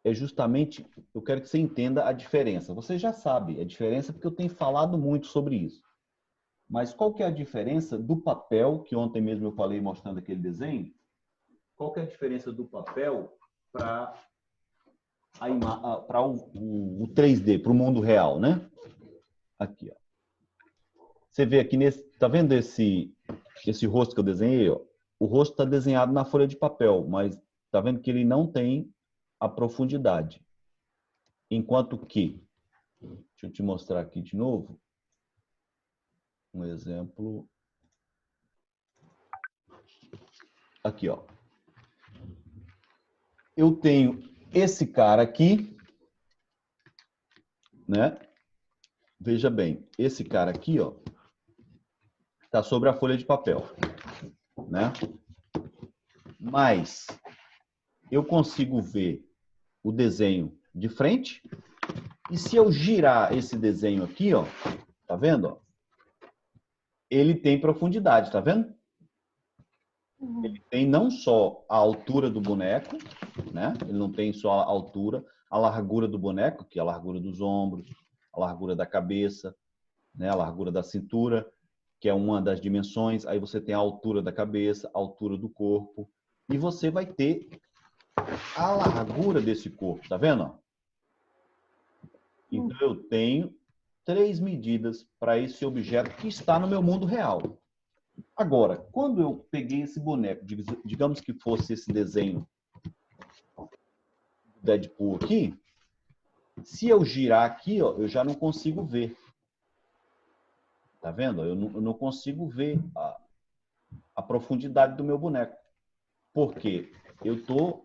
é justamente, eu quero que você entenda a diferença. Você já sabe a diferença porque eu tenho falado muito sobre isso. Mas qual que é a diferença do papel, que ontem mesmo eu falei mostrando aquele desenho? Qual que é a diferença do papel para o 3D, para o mundo real, né? Aqui, ó. Você vê aqui nesse, tá vendo esse rosto que eu desenhei? Ó? O rosto está desenhado na folha de papel, mas tá vendo que ele não tem a profundidade. Enquanto que, deixa eu te mostrar aqui de novo, um exemplo. Aqui, ó. Eu tenho esse cara aqui, né? Veja bem, esse cara aqui, ó, tá sobre a folha de papel, né? Mas eu consigo ver o desenho de frente. E se eu girar esse desenho aqui, ó, tá vendo? Ó? Ele tem profundidade, tá vendo? Ele tem não só a altura do boneco, né? Ele não tem só a altura, a largura do boneco, que é a largura dos ombros, a largura da cabeça, né? A largura da cintura, que é uma das dimensões. Aí você tem a altura da cabeça, a altura do corpo. E você vai ter a largura desse corpo, tá vendo? Então, eu tenho 3 medidas para esse objeto que está no meu mundo real. Agora, quando eu peguei esse boneco, digamos que fosse esse desenho do Deadpool aqui, se eu girar aqui, ó, eu já não consigo ver. Tá vendo? Eu não consigo ver a profundidade do meu boneco. Porque eu estou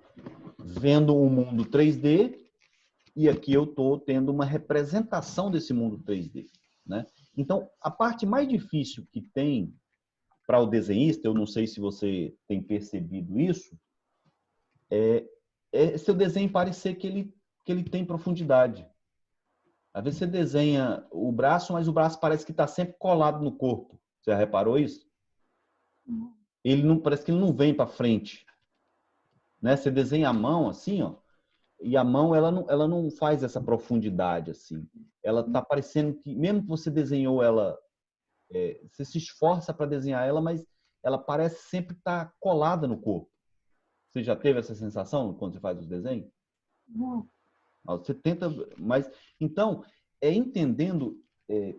vendo um mundo 3D e aqui eu estou tendo uma representação desse mundo 3D. Né? Então, a parte mais difícil que tem para o desenhista, eu não sei se você tem percebido isso, é seu desenho parecer que ele tem profundidade. Às vezes você desenha o braço, mas o braço parece que está sempre colado no corpo. Você já reparou isso? Ele não, parece que ele não vem para frente. Né? Você desenha a mão assim, ó, e a mão ela não faz essa profundidade assim. Ela está parecendo que, mesmo que você desenhou ela, você se esforça para desenhar ela, mas ela parece sempre estar colada no corpo. Você já teve essa sensação quando você faz os desenhos? Não. Você tenta, mas então é entendendo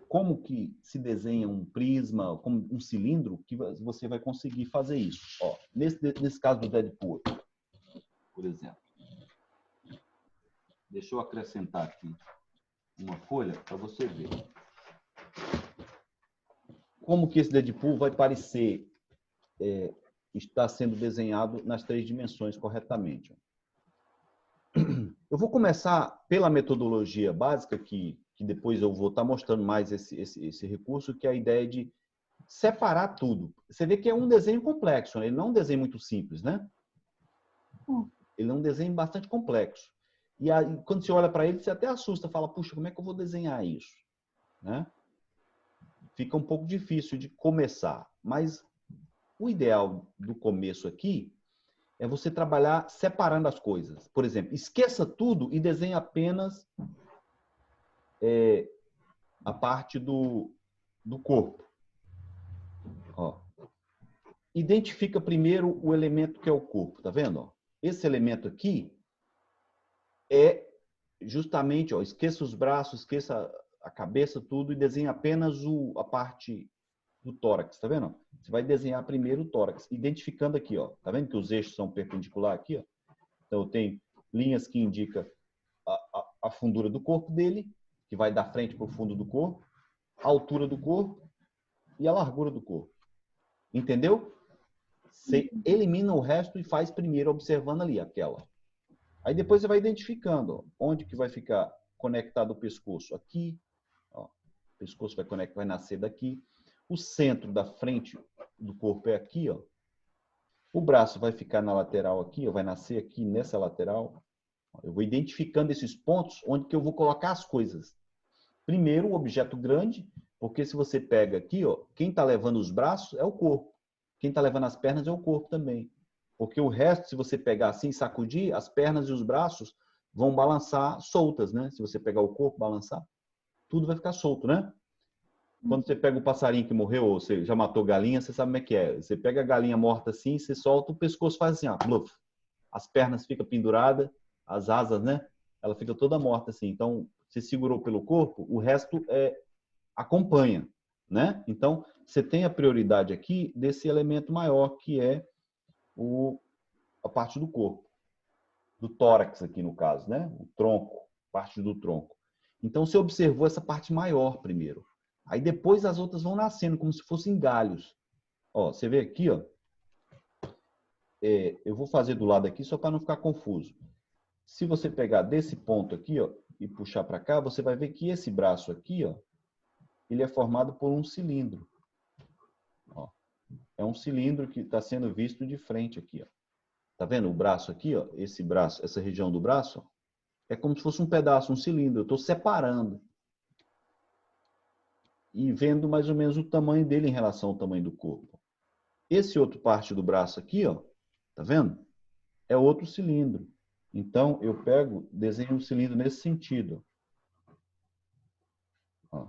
como que se desenha um prisma, como um cilindro, que você vai conseguir fazer isso. Ó, nesse caso do Deadpool, por exemplo. Deixa eu acrescentar aqui uma folha para você ver. Como que esse Deadpool vai parecer estar sendo desenhado nas 3 dimensões corretamente. Eu vou começar pela metodologia básica, que depois eu vou estar mostrando mais esse recurso, que é a ideia de separar tudo. Você vê que é um desenho complexo, né? Ele não é um desenho muito simples, né? Ele é um desenho bastante complexo. E aí, quando você olha para ele, você até assusta, fala, puxa, como é que eu vou desenhar isso? Né? Fica um pouco difícil de começar, mas o ideal do começo aqui é você trabalhar separando as coisas. Por exemplo, esqueça tudo e desenhe apenas a parte do corpo. Ó. Identifica primeiro o elemento que é o corpo, tá vendo? Ó? Esse elemento aqui é justamente, ó, esqueça os braços, esqueça a cabeça, tudo, e desenhe apenas a parte do tórax, tá vendo? Você vai desenhar primeiro o tórax, identificando aqui, ó. Tá vendo que os eixos são perpendiculares aqui, ó? Então, eu tenho linhas que indicam a fundura do corpo dele, que vai da frente para o fundo do corpo, a altura do corpo e a largura do corpo. Entendeu? Você elimina o resto e faz primeiro observando ali aquela. Aí depois você vai identificando, ó, onde que vai ficar conectado o pescoço. Aqui, ó, o pescoço vai nascer daqui. O centro da frente do corpo é aqui, ó. O braço vai ficar na lateral aqui, ó, vai nascer aqui nessa lateral. Eu vou identificando esses pontos onde que eu vou colocar as coisas. Primeiro, o objeto grande, porque se você pega aqui, ó, quem está levando os braços é o corpo. Quem está levando as pernas é o corpo também. Porque o resto, se você pegar assim e sacudir, as pernas e os braços vão balançar soltas, né? Se você pegar o corpo, balançar, tudo vai ficar solto, né? Quando você pega o passarinho que morreu, ou você já matou galinha, você sabe como é que é. Você pega a galinha morta assim, você solta, o pescoço faz assim, ó, bluff. As pernas ficam penduradas, as asas, né? Ela fica toda morta assim. Então, você segurou pelo corpo, o resto acompanha, né? Então, você tem a prioridade aqui desse elemento maior, que é a parte do corpo, do tórax aqui no caso, né? O tronco, parte do tronco. Então, você observou essa parte maior primeiro. Aí depois as outras vão nascendo, como se fossem galhos. Ó, você vê aqui, ó. Eu vou fazer do lado aqui só para não ficar confuso. Se você pegar desse ponto aqui, ó, e puxar para cá, você vai ver que esse braço aqui, ó, ele é formado por um cilindro. Ó, é um cilindro que está sendo visto de frente aqui, ó. Tá vendo o braço aqui, ó? Esse braço, essa região do braço, ó, é como se fosse um pedaço, um cilindro. Eu estou separando e vendo mais ou menos o tamanho dele em relação ao tamanho do corpo. Esse outro parte do braço aqui, ó, tá vendo? É outro cilindro. Então, eu pego, desenho um cilindro nesse sentido. Ó.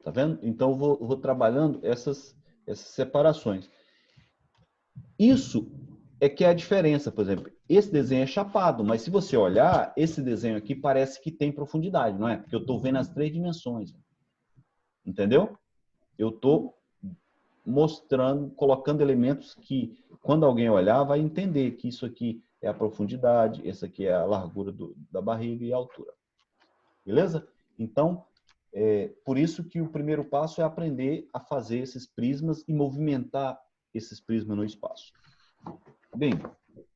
Tá vendo? Então, eu vou trabalhando essas separações. Isso é que é a diferença, por exemplo. Esse desenho é chapado, mas se você olhar, esse desenho aqui parece que tem profundidade, não é? Porque eu estou vendo as 3 dimensões. Entendeu? Eu estou mostrando, colocando elementos que, quando alguém olhar, vai entender que isso aqui é a profundidade, essa aqui é a largura da barriga e a altura. Beleza? Então, por isso que o primeiro passo é aprender a fazer esses prismas e movimentar esses prismas no espaço. Bem,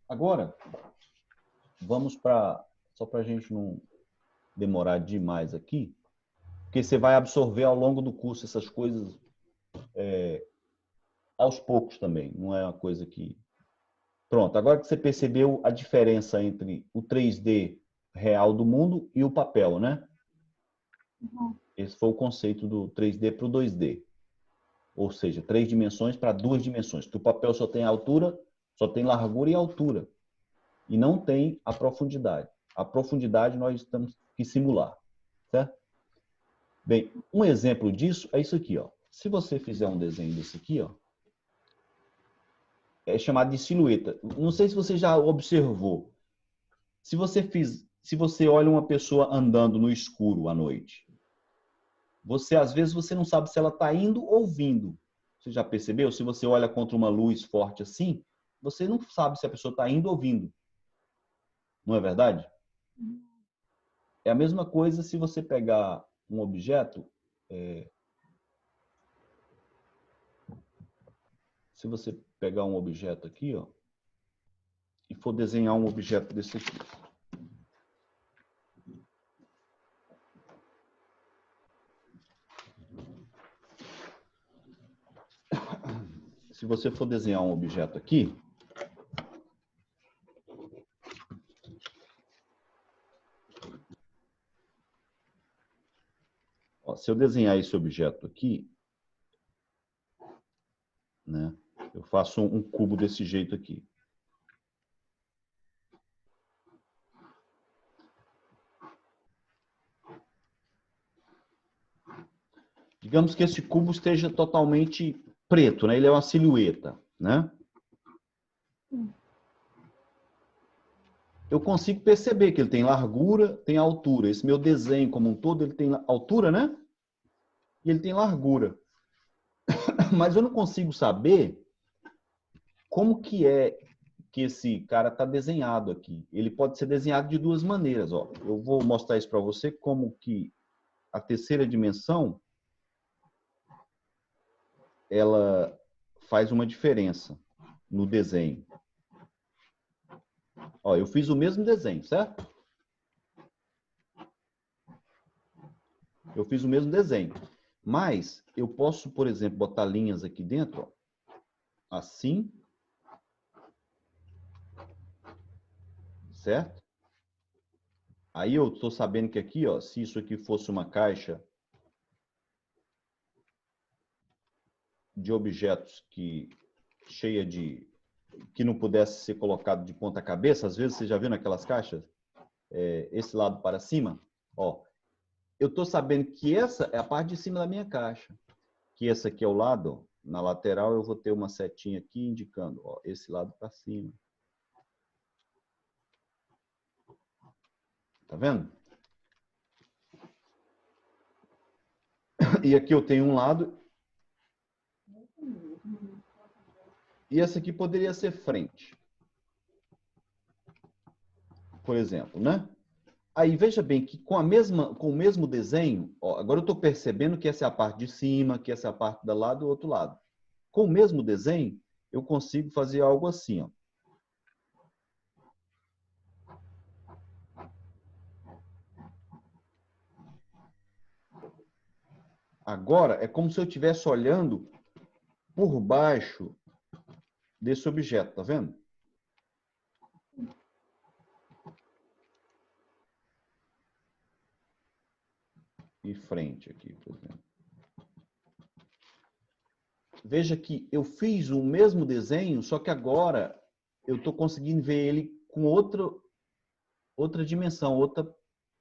agora, vamos para... Só para a gente não demorar demais aqui, porque você vai absorver ao longo do curso essas coisas aos poucos também, não é uma coisa que... Pronto, agora que você percebeu a diferença entre o 3D real do mundo e o papel, né? Uhum. Esse foi o conceito do 3D para o 2D. Ou seja, 3 dimensões para 2 dimensões. Que o papel só tem altura, só tem largura e altura. E não tem a profundidade. A profundidade nós temos que simular. Certo? Bem, um exemplo disso é isso aqui, ó. Se você fizer um desenho desse aqui, ó, é chamado de silhueta. Não sei se você já observou. Se você olha uma pessoa andando no escuro à noite, às vezes você não sabe se ela está indo ou vindo. Você já percebeu? Se você olha contra uma luz forte assim, você não sabe se a pessoa está indo ou vindo. Não é verdade? É a mesma coisa se você pegar um objeto. Se você pegar um objeto aqui, ó, e for desenhar um objeto desse aqui. Se você for desenhar um objeto aqui, ó, se eu desenhar esse objeto aqui, né, eu faço um cubo desse jeito aqui. Digamos que esse cubo esteja totalmente preto, né? Ele é uma silhueta, né? Eu consigo perceber que ele tem largura, tem altura. Esse meu desenho como um todo, ele tem altura, né? E ele tem largura. Mas eu não consigo saber como que é que esse cara está desenhado aqui. Ele pode ser desenhado de 2 maneiras, ó. Eu vou mostrar isso para você como que a terceira dimensão ela faz uma diferença no desenho. Ó, eu fiz o mesmo desenho, certo? Eu fiz o mesmo desenho. Mas eu posso, por exemplo, botar linhas aqui dentro, ó, assim. Certo? Aí eu estou sabendo que aqui, ó, se isso aqui fosse uma caixa de objetos cheia de... que não pudesse ser colocado de ponta cabeça, às vezes você já viu naquelas caixas, esse lado para cima, ó, eu estou sabendo que essa é a parte de cima da minha caixa, que essa aqui é o lado, ó, na lateral eu vou ter uma setinha aqui indicando, ó, esse lado para cima. Tá vendo? E aqui eu tenho um lado. E essa aqui poderia ser frente. Por exemplo, né? Aí veja bem que com o mesmo desenho, ó, agora eu estou percebendo que essa é a parte de cima, que essa é a parte do lado e do outro lado. Com o mesmo desenho, eu consigo fazer algo assim, ó. agora é como se eu estivesse olhando por baixo desse objeto, tá vendo? E frente aqui, por exemplo. Veja que eu fiz o mesmo desenho, só que agora eu estou conseguindo ver ele com outra dimensão,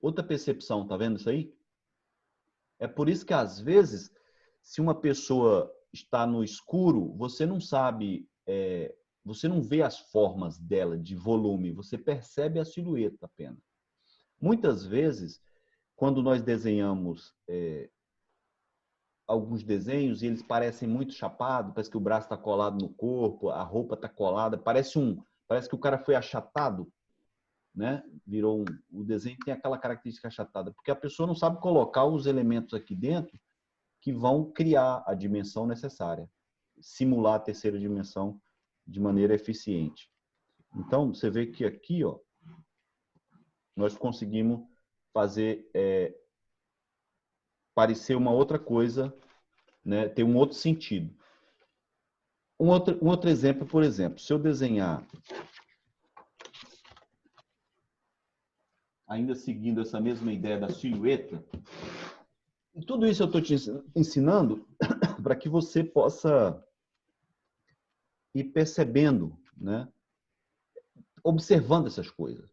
outra percepção, tá vendo isso aí? É por isso que, às vezes, se uma pessoa está no escuro, você não sabe, você não vê as formas dela de volume, você percebe a silhueta apenas. Muitas vezes, quando nós desenhamos alguns desenhos e eles parecem muito chapados, parece que o braço está colado no corpo, a roupa está colada, parece que o cara foi achatado, né? O desenho tem aquela característica achatada, porque a pessoa não sabe colocar os elementos aqui dentro que vão criar a dimensão necessária, simular a terceira dimensão de maneira eficiente. Então, você vê que aqui, ó, nós conseguimos fazer parecer uma outra coisa, né? Ter um outro sentido. Um outro exemplo, por exemplo, se eu desenhar, ainda seguindo essa mesma ideia da silhueta, tudo isso eu estou te ensinando para que você possa ir percebendo, né? Observando essas coisas.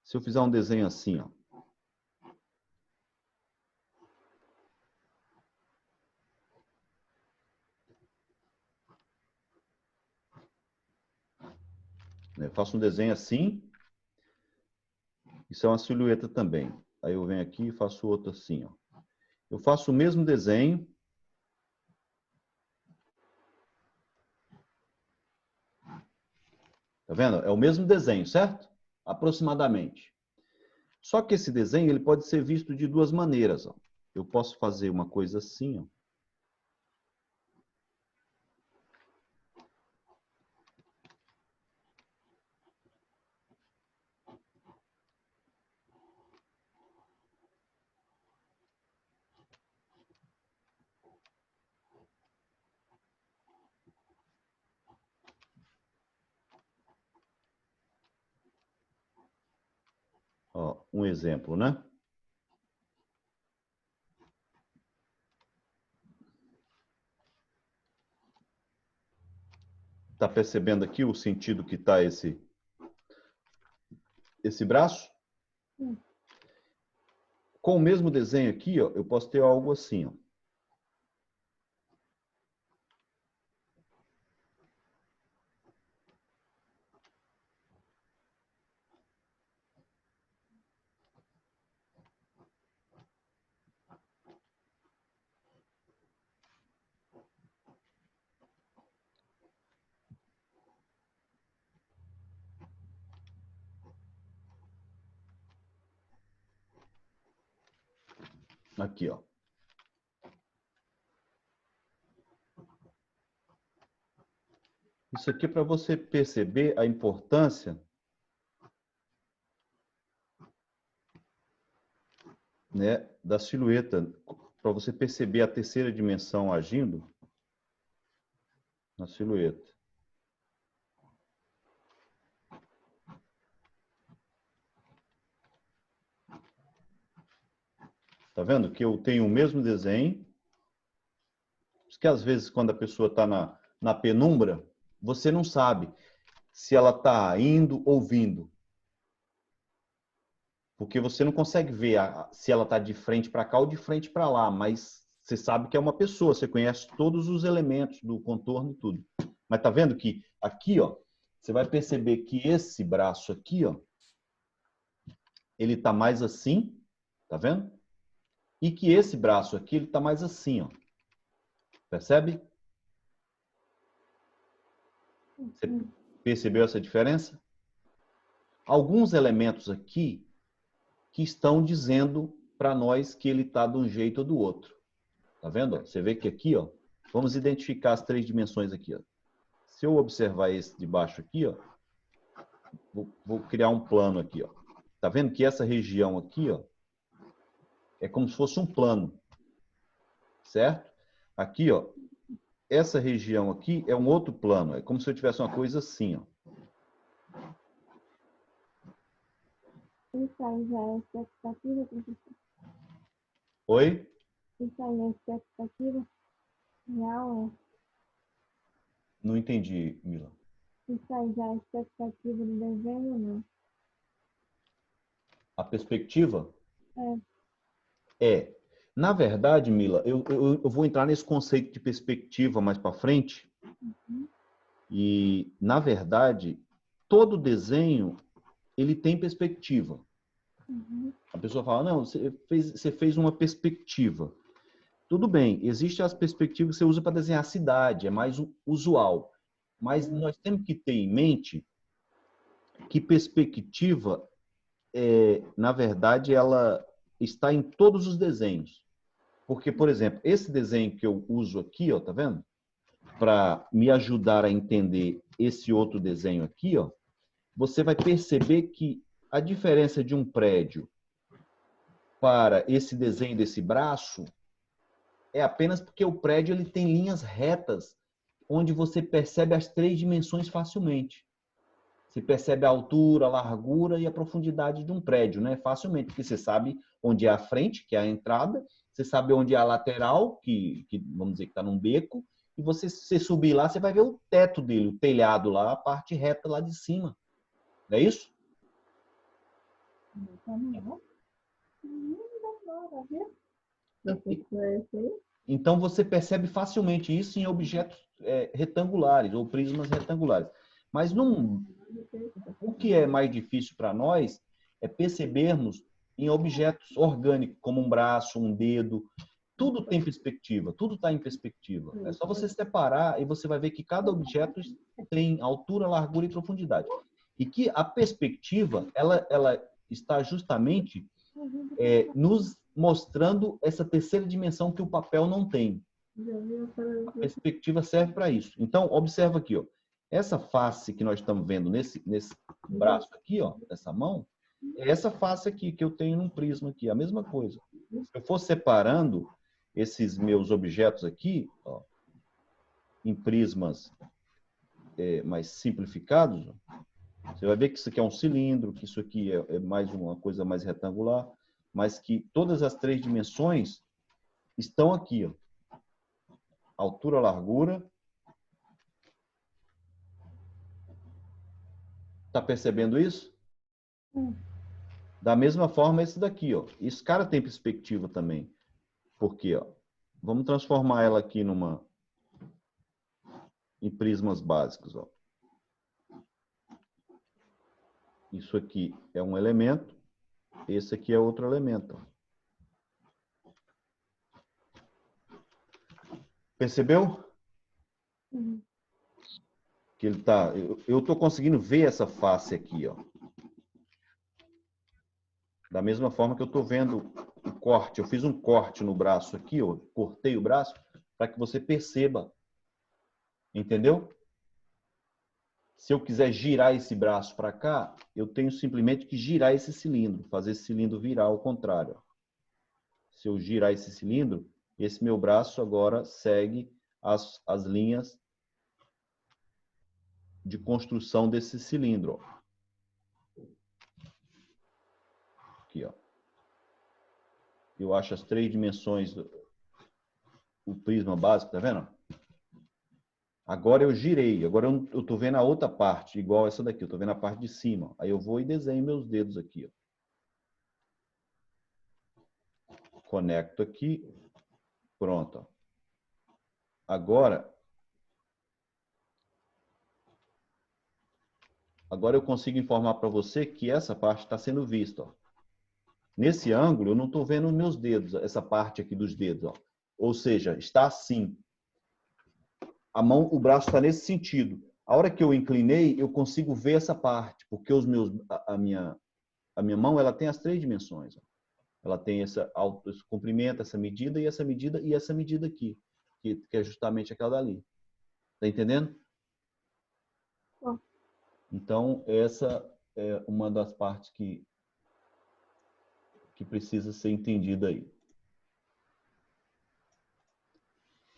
Se eu fizer um desenho assim, ó, eu faço um desenho assim, isso é uma silhueta também. Aí eu venho aqui e faço outro assim, ó. Eu faço o mesmo desenho. Tá vendo? É o mesmo desenho, certo? Aproximadamente. Só que esse desenho ele pode ser visto de duas maneiras. Ó. Eu posso fazer uma coisa assim, ó. Ó, um exemplo, né? Tá percebendo aqui o sentido que tá esse braço? Com o mesmo desenho aqui, ó, eu posso ter algo assim, ó. Aqui, ó. Isso aqui é para você perceber a importância, né, da silhueta, para você perceber a terceira dimensão agindo na silhueta. Tá vendo que eu tenho o mesmo desenho? Que às vezes quando a pessoa está na penumbra, você não sabe se ela está indo ou vindo. Porque você não consegue ver se ela está de frente para cá ou de frente para lá, mas você sabe que é uma pessoa, você conhece todos os elementos do contorno e tudo. Mas tá vendo que aqui, ó, você vai perceber que esse braço aqui, ó, ele tá mais assim, tá vendo? E que esse braço aqui, ele tá mais assim, ó. Percebe? Você percebeu essa diferença? Alguns elementos aqui que estão dizendo para nós que ele está de um jeito ou do outro. Tá vendo? Você vê que aqui, ó, vamos identificar as três dimensões aqui. Ó. Se eu observar esse de baixo aqui, ó, vou criar um plano aqui. Ó. Tá vendo que essa região aqui, ó, é como se fosse um plano. certo? Aqui, ó, essa região aqui é um outro plano. É como se eu tivesse uma coisa assim, ó. Isso aí já é expectativa, professor? Oi? Isso aí é expectativa real, Não entendi, Mila. é? Isso aí já é expectativa do desenho, não? A perspectiva É. é. Na verdade, Mila, eu vou entrar nesse conceito de perspectiva mais para frente. Uhum. E, na verdade, todo desenho ele tem perspectiva. Uhum. A pessoa fala, não, você fez uma perspectiva. Tudo bem, existem as perspectivas que você usa para desenhar a cidade, é mais usual. Mas nós temos que ter em mente que perspectiva, na verdade, ela está em todos os desenhos. Porque, por exemplo, esse desenho que eu uso aqui, ó, tá vendo? Para me ajudar a entender esse outro desenho aqui, ó, você vai perceber que a diferença de um prédio para esse desenho desse braço é apenas porque o prédio ele tem linhas retas, onde você percebe as três dimensões facilmente. Você percebe a altura, a largura e a profundidade de um prédio, né? Facilmente, porque você sabe onde é a frente, que é a entrada, você sabe onde é a lateral, que vamos dizer que está num beco, e você subir lá, você vai ver o teto dele, o telhado lá, a parte reta lá de cima. Não é isso? Não. Não, tá vendo? Professor, é isso aí? Então você percebe facilmente isso em objetos retangulares ou prismas retangulares. Mas o que é mais difícil para nós é percebermos em objetos orgânicos, como um braço, um dedo. Tudo tem perspectiva, tudo está em perspectiva. É só você separar e você vai ver que cada objeto tem altura, largura e profundidade. E que a perspectiva, ela está justamente nos mostrando essa terceira dimensão que o papel não tem. A perspectiva serve para isso. Então, observa aqui, ó. Essa face que nós estamos vendo nesse braço aqui, ó, dessa mão, é essa face aqui que eu tenho num prisma aqui, a mesma coisa. Se eu for separando esses meus objetos aqui, ó, em prismas mais simplificados, ó, você vai ver que isso aqui é um cilindro, que isso aqui é mais uma coisa mais retangular, mas que todas as três dimensões estão aqui, ó. Altura, largura. Tá percebendo isso? Da mesma forma esse daqui, ó. Esse cara tem perspectiva também. Por quê, ó? Vamos transformar ela aqui em prismas básicos, ó. Isso aqui é um elemento, esse aqui é outro elemento, ó. Percebeu? Que ele tá, eu tô conseguindo ver essa face aqui, ó. Da mesma forma que eu tô vendo o corte, eu fiz um corte no braço aqui, ó, cortei o braço para que você perceba. Entendeu? Se eu quiser girar esse braço para cá, eu tenho simplesmente que girar esse cilindro, fazer esse cilindro virar ao contrário. Se eu girar esse cilindro, esse meu braço agora segue as linhas de construção desse cilindro. Aqui, ó. Eu acho as três dimensões do prisma básico, tá vendo? Agora eu girei, agora eu estou vendo a outra parte, igual essa daqui, eu estou vendo a parte de cima. Aí eu vou e desenho meus dedos aqui, ó. Conecto aqui, pronto. Agora eu consigo informar para você que essa parte está sendo vista. Ó. Nesse ângulo, eu não estou vendo os meus dedos, essa parte aqui dos dedos. Ó. Ou seja, está assim. A mão, o braço está nesse sentido. A hora que eu inclinei, eu consigo ver essa parte, porque a minha mão ela tem as três dimensões. Ó. Ela tem esse comprimento, essa medida e essa medida aqui, que é justamente aquela dali. Tá entendendo? Então, essa é uma das partes que precisa ser entendida aí.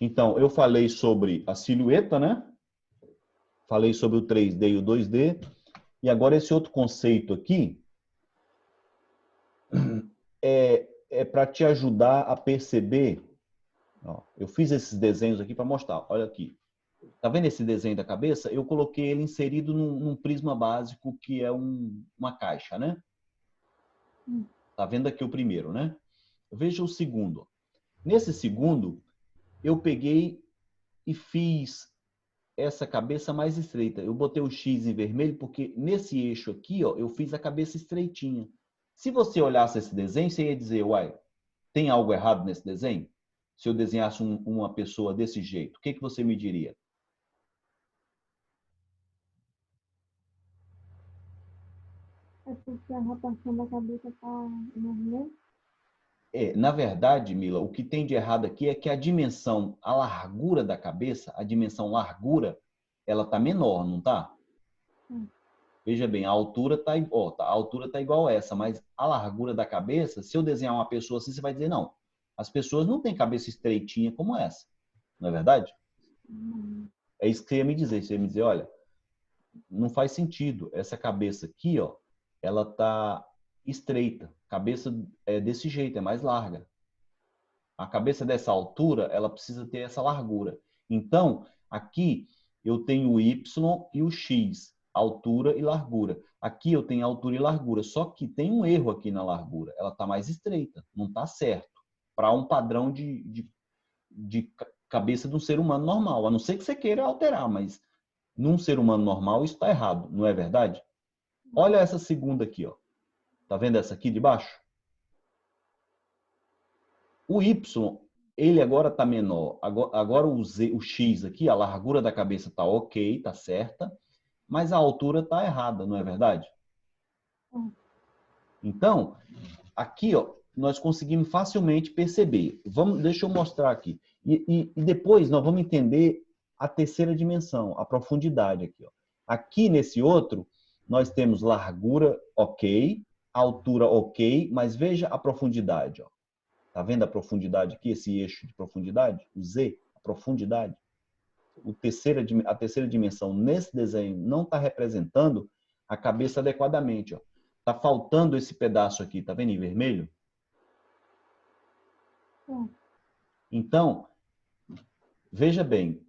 Então, eu falei sobre a silhueta, né? Falei sobre o 3D e o 2D. E agora esse outro conceito aqui é para te ajudar a perceber. Ó, eu fiz esses desenhos aqui para mostrar. Olha aqui. Tá vendo esse desenho da cabeça? Eu coloquei ele inserido num prisma básico que é uma caixa, né? Tá vendo aqui o primeiro, né? Veja o segundo. Nesse segundo, eu peguei e fiz essa cabeça mais estreita. Eu botei o X em vermelho porque nesse eixo aqui, ó, eu fiz a cabeça estreitinha. Se você olhasse esse desenho, você ia dizer, uai, tem algo errado nesse desenho? Se eu desenhasse uma pessoa desse jeito, o que você me diria? É porque a rotação da cabeça tá normal. Na verdade, Mila, o que tem de errado aqui é que a dimensão, a largura da cabeça, a dimensão largura, ela tá menor, não tá? Veja bem, a altura tá, a altura tá igual a essa, mas a largura da cabeça, se eu desenhar uma pessoa assim, você vai dizer, não, as pessoas não têm cabeça estreitinha como essa, não é verdade? É isso que você ia me dizer. Você ia me dizer, olha, não faz sentido. Essa cabeça aqui, ó, ela tá estreita. A cabeça é desse jeito, é mais larga. A cabeça dessa altura, ela precisa ter essa largura. Então, aqui eu tenho o Y e o X, altura e largura. Aqui eu tenho altura e largura, só que tem um erro aqui na largura. Ela está mais estreita, não está certo. Para um padrão de cabeça de um ser humano normal. A não ser que você queira alterar, mas num ser humano normal isso está errado, não é verdade? Olha essa segunda aqui, ó. Tá vendo essa aqui de baixo? O Y, ele agora está menor. Agora o X aqui, a largura da cabeça está ok, está certa, mas a altura está errada, não é verdade? Então, aqui, ó, nós conseguimos facilmente perceber. Deixa eu mostrar aqui. E depois nós vamos entender a terceira dimensão, a profundidade aqui. Ó. Aqui nesse outro, nós temos largura ok, altura ok, mas veja a profundidade. Ó. Tá vendo a profundidade aqui, esse eixo de profundidade? O Z, a profundidade. A terceira dimensão nesse desenho não está representando a cabeça adequadamente. Ó. Tá faltando esse pedaço aqui, tá vendo em vermelho? Então, veja bem,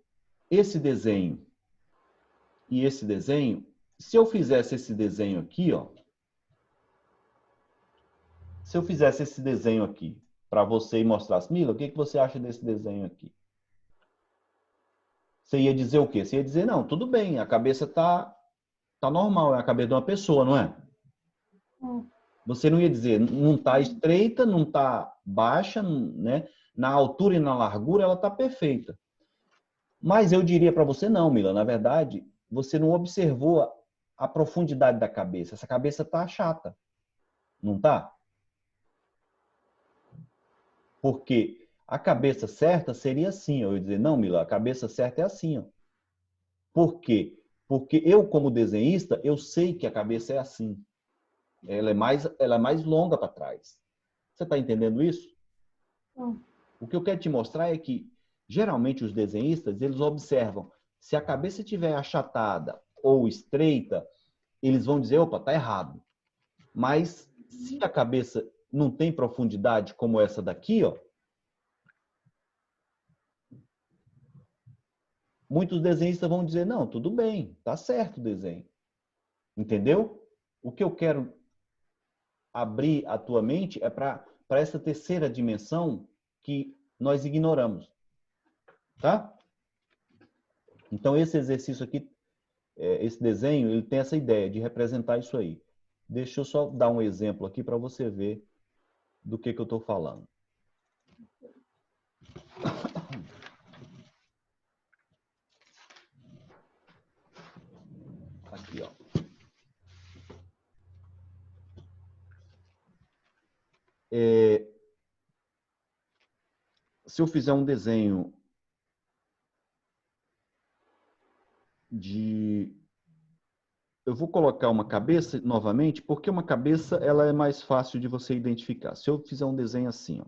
esse desenho e esse desenho, se eu fizesse esse desenho aqui, ó, se eu fizesse esse desenho aqui para você e mostrasse, Mila, o que você acha desse desenho aqui? Você ia dizer o quê? Você ia dizer, não, tudo bem, a cabeça tá normal, é a cabeça de uma pessoa, não é? Você não ia dizer, não está estreita, não está baixa, né? Na altura e na largura ela está perfeita. Mas eu diria para você, não, Mila, na verdade, você não observou a profundidade da cabeça. Essa cabeça está chata, não está? Porque a cabeça certa seria assim, ó. Eu ia dizer, não, Mila, a cabeça certa é assim, ó. Por quê? Porque eu, como desenhista, eu sei que a cabeça é assim. Ela é mais longa para trás. Você está entendendo isso? O que eu quero te mostrar é que, geralmente, os desenhistas, eles observam se a cabeça estiver achatada ou estreita, eles vão dizer, opa, tá errado. Mas se a cabeça não tem profundidade como essa daqui, ó, muitos desenhistas vão dizer, não, tudo bem, tá certo o desenho. Entendeu? O que eu quero abrir a tua mente é para essa terceira dimensão que nós ignoramos. Tá? Então, esse exercício aqui, esse desenho, ele tem essa ideia de representar isso aí. Deixa eu só dar um exemplo aqui para você ver do que eu estou falando. Aqui, ó. Se eu fizer um desenho eu vou colocar uma cabeça novamente, porque uma cabeça ela é mais fácil de você identificar. Se eu fizer um desenho assim, ó.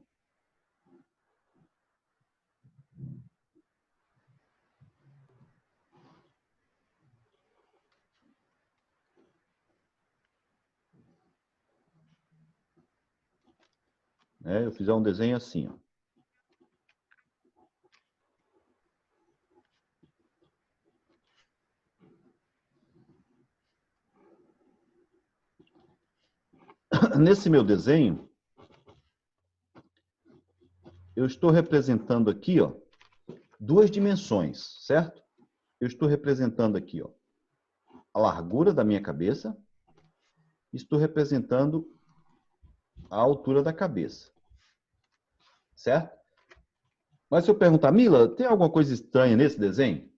né? Eu fizer um desenho assim, ó. Nesse meu desenho, eu estou representando aqui, ó, duas dimensões, certo? Eu estou representando aqui, ó, a largura da minha cabeça, estou representando a altura da cabeça, certo? Mas se eu perguntar, Mila, tem alguma coisa estranha nesse desenho?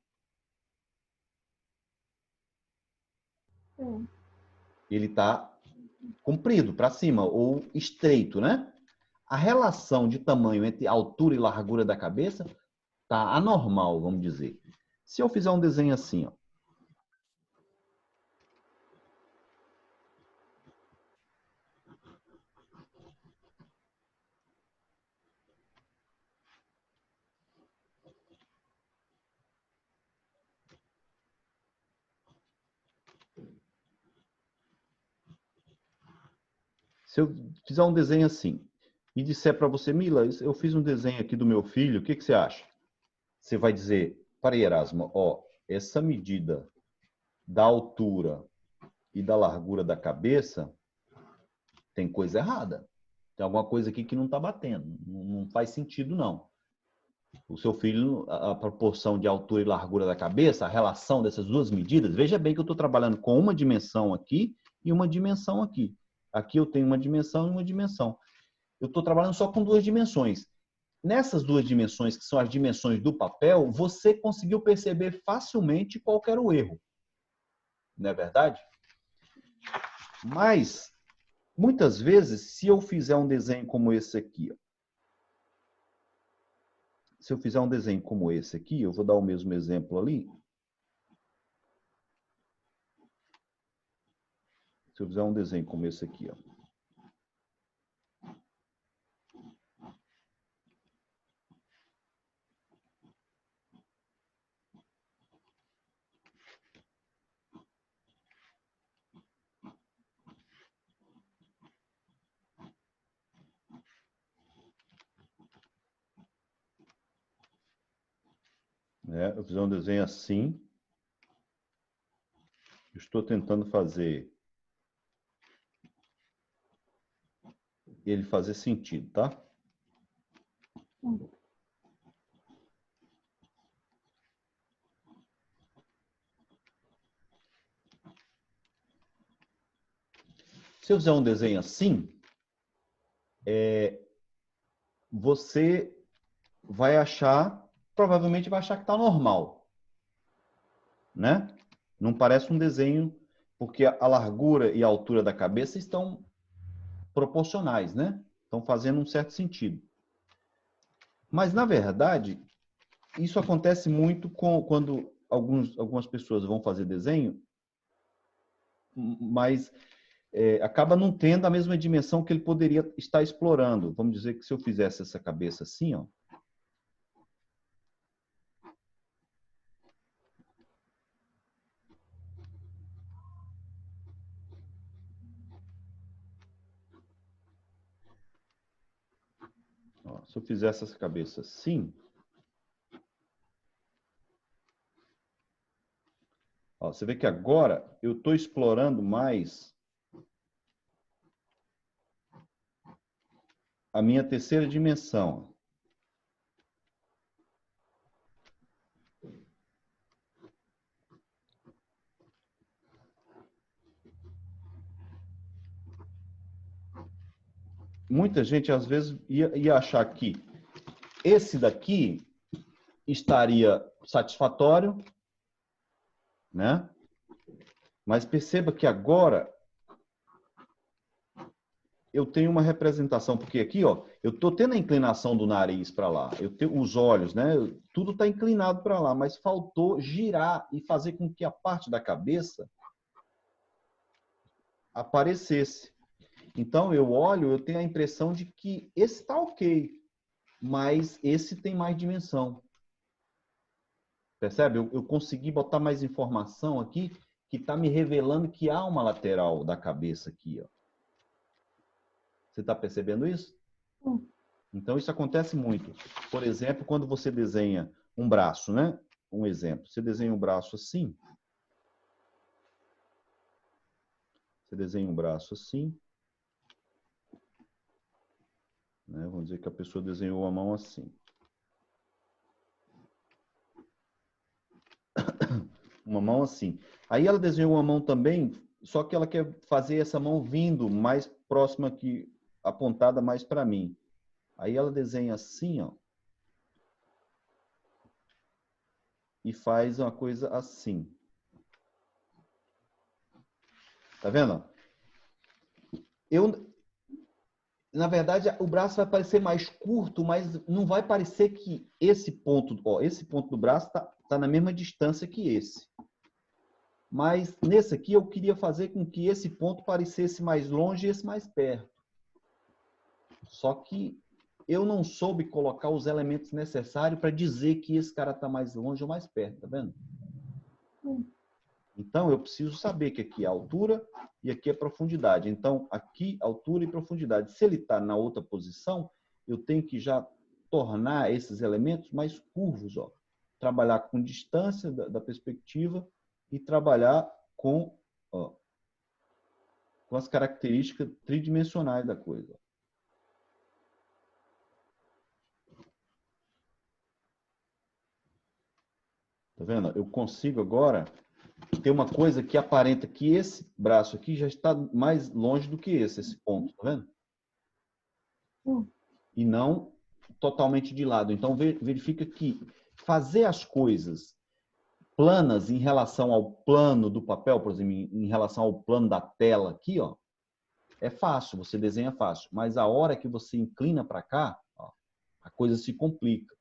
Sim. Ele está comprido para cima ou estreito, né? A relação de tamanho entre altura e largura da cabeça está anormal, vamos dizer. Se eu fizer um desenho assim, ó, se eu fizer um desenho assim e disser para você, Mila, eu fiz um desenho aqui do meu filho, o que, que você acha? Você vai dizer, para Erasmo, ó, essa medida da altura e da largura da cabeça tem coisa errada. Tem alguma coisa aqui que não está batendo. Não faz sentido, não. O seu filho, a proporção de altura e largura da cabeça, a relação dessas duas medidas, veja bem que eu estou trabalhando com uma dimensão aqui e uma dimensão aqui. Aqui eu tenho uma dimensão e uma dimensão. Eu estou trabalhando só com duas dimensões. Nessas duas dimensões, que são as dimensões do papel, você conseguiu perceber facilmente qual era o erro. Não é verdade? Mas, muitas vezes, se eu fizer um desenho como esse aqui, ó, se eu fizer um desenho como esse aqui, eu vou dar o mesmo exemplo ali. Se eu fizer um desenho como esse aqui, ó. Né? Eu fizer um desenho assim. Estou tentando fazer ele fazer sentido, tá? Se eu fizer um desenho assim, você vai achar, provavelmente vai achar que está normal, né? Não parece um desenho, porque a largura e a altura da cabeça estão proporcionais, né? Estão fazendo um certo sentido. Mas, na verdade, isso acontece muito quando algumas pessoas vão fazer desenho, mas acaba não tendo a mesma dimensão que ele poderia estar explorando. Vamos dizer que se eu fizesse essa cabeça assim, ó, se eu fizesse essa cabeça assim, ó, você vê que agora eu estou explorando mais a minha terceira dimensão. Muita gente, às vezes, ia achar que esse daqui estaria satisfatório, né? Mas perceba que agora eu tenho uma representação, porque aqui, ó, eu estou tendo a inclinação do nariz para lá, eu tenho os olhos, né? Tudo está inclinado para lá, mas faltou girar e fazer com que a parte da cabeça aparecesse. Então eu olho, eu tenho a impressão de que esse está ok, mas esse tem mais dimensão. Percebe? Eu consegui botar mais informação aqui que está me revelando que há uma lateral da cabeça aqui, ó. Você está percebendo isso? Hum. Então, isso acontece muito. Por exemplo, quando você desenha um braço, né? Um exemplo. Você desenha um braço assim. Você desenha um braço assim. Né? Vamos dizer que a pessoa desenhou a mão assim. Uma mão assim. Aí ela desenhou uma mão também, só que ela quer fazer essa mão vindo mais próxima aqui, apontada mais para mim. Aí ela desenha assim, ó. E faz uma coisa assim. Tá vendo? Na verdade, o braço vai parecer mais curto, mas não vai parecer que esse ponto, ó, esse ponto do braço tá na mesma distância que esse. Mas nesse aqui eu queria fazer com que esse ponto parecesse mais longe e esse mais perto. Só que eu não soube colocar os elementos necessários para dizer que esse cara está mais longe ou mais perto, tá vendo? Então eu preciso saber que aqui é altura e aqui é profundidade. Então aqui altura e profundidade. Se ele está na outra posição, eu tenho que já tornar esses elementos mais curvos, ó. Trabalhar com distância da perspectiva e trabalhar com, ó, com as características tridimensionais da coisa. Tá vendo? Eu consigo agora ter uma coisa que aparenta que esse braço aqui já está mais longe do que esse ponto, tá vendo? E não totalmente de lado. Então, verifica que fazer as coisas planas em relação ao plano do papel, por exemplo, em relação ao plano da tela aqui, ó, é fácil, você desenha fácil. Mas a hora que você inclina para cá, ó, a coisa se complica,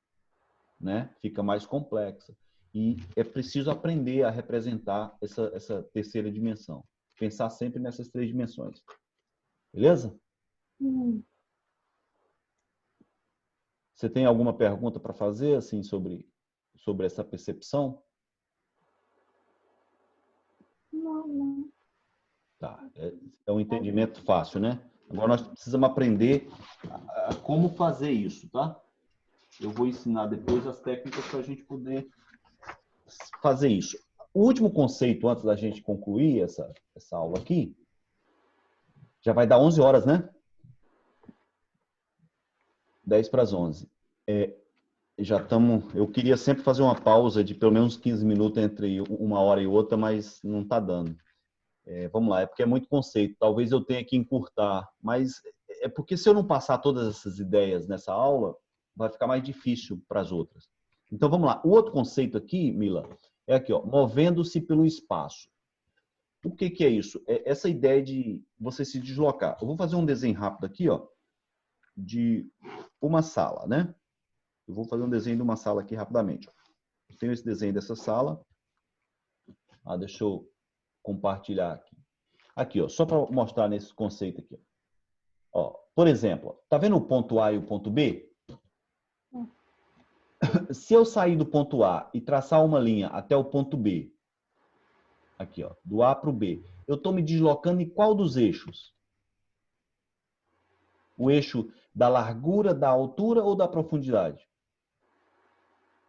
né? Fica mais complexa. E é preciso aprender a representar essa terceira dimensão. Pensar sempre nessas três dimensões. Beleza? Você tem alguma pergunta para fazer assim sobre essa percepção? Não. Tá. É um entendimento fácil, né? Agora nós precisamos aprender a como fazer isso, tá? Eu vou ensinar depois as técnicas para a gente poder fazer isso. O último conceito, antes da gente concluir essa aula aqui, já vai dar 11 horas, né? 10 para as 11. Já estamos... Eu queria sempre fazer uma pausa de pelo menos 15 minutos entre uma hora e outra, mas não está dando. Vamos lá, é porque é muito conceito. Talvez eu tenha que encurtar, mas é porque se eu não passar todas essas ideias nessa aula, vai ficar mais difícil para as outras. Então, vamos lá. O outro conceito aqui, Mila, é aqui, ó, movendo-se pelo espaço. O que que é isso? É essa ideia de você se deslocar. Eu vou fazer um desenho rápido aqui, ó, de uma sala, né? Eu vou fazer um desenho de uma sala aqui rapidamente. Eu tenho esse desenho dessa sala. Deixa eu compartilhar aqui. Aqui, ó, só para mostrar nesse conceito aqui. Ó, por exemplo, tá vendo o ponto A e o ponto B? Se eu sair do ponto A e traçar uma linha até o ponto B, aqui, ó, do A para o B, eu estou me deslocando em qual dos eixos? O eixo da largura, da altura ou da profundidade?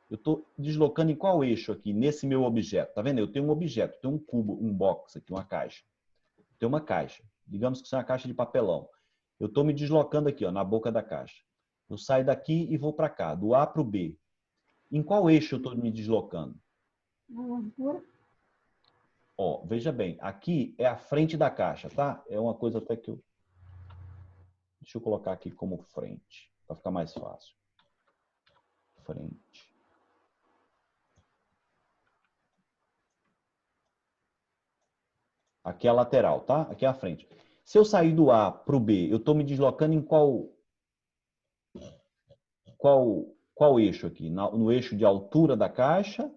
Eu estou deslocando em qual eixo aqui, nesse meu objeto? Tá vendo? Eu tenho um objeto, tenho um cubo, um box aqui, uma caixa. Tem uma caixa. Digamos que isso é uma caixa de papelão. Eu estou me deslocando aqui, ó, na boca da caixa. Eu saio daqui e vou para cá, do A para o B. Em qual eixo eu estou me deslocando? Ó, veja bem, aqui é a frente da caixa, tá? É uma coisa até que eu... Deixa eu colocar aqui como frente, para ficar mais fácil. Frente. Aqui é a lateral, tá? Aqui é a frente. Se eu sair do A para o B, eu estou me deslocando em qual eixo aqui? No eixo de altura da caixa,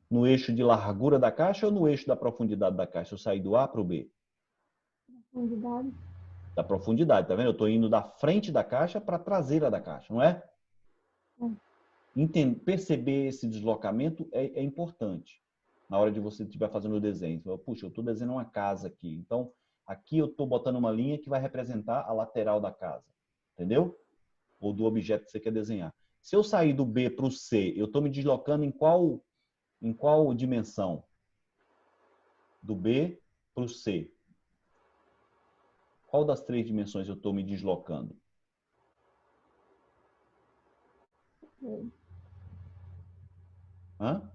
no eixo de largura da caixa ou no eixo da profundidade da caixa? Eu saí do A para o B? Profundidade. Da profundidade, tá vendo? Eu estou indo da frente da caixa para a traseira da caixa, não é? Perceber esse deslocamento é importante na hora de você estiver fazendo o desenho. Puxa, eu estou desenhando uma casa aqui. Então, aqui eu estou botando uma linha que vai representar a lateral da casa. Entendeu? ou do objeto que você quer desenhar. Se eu sair do B para o C, eu estou me deslocando em qual dimensão? Do B para o C. Qual das 3 dimensões eu estou me deslocando? Hã?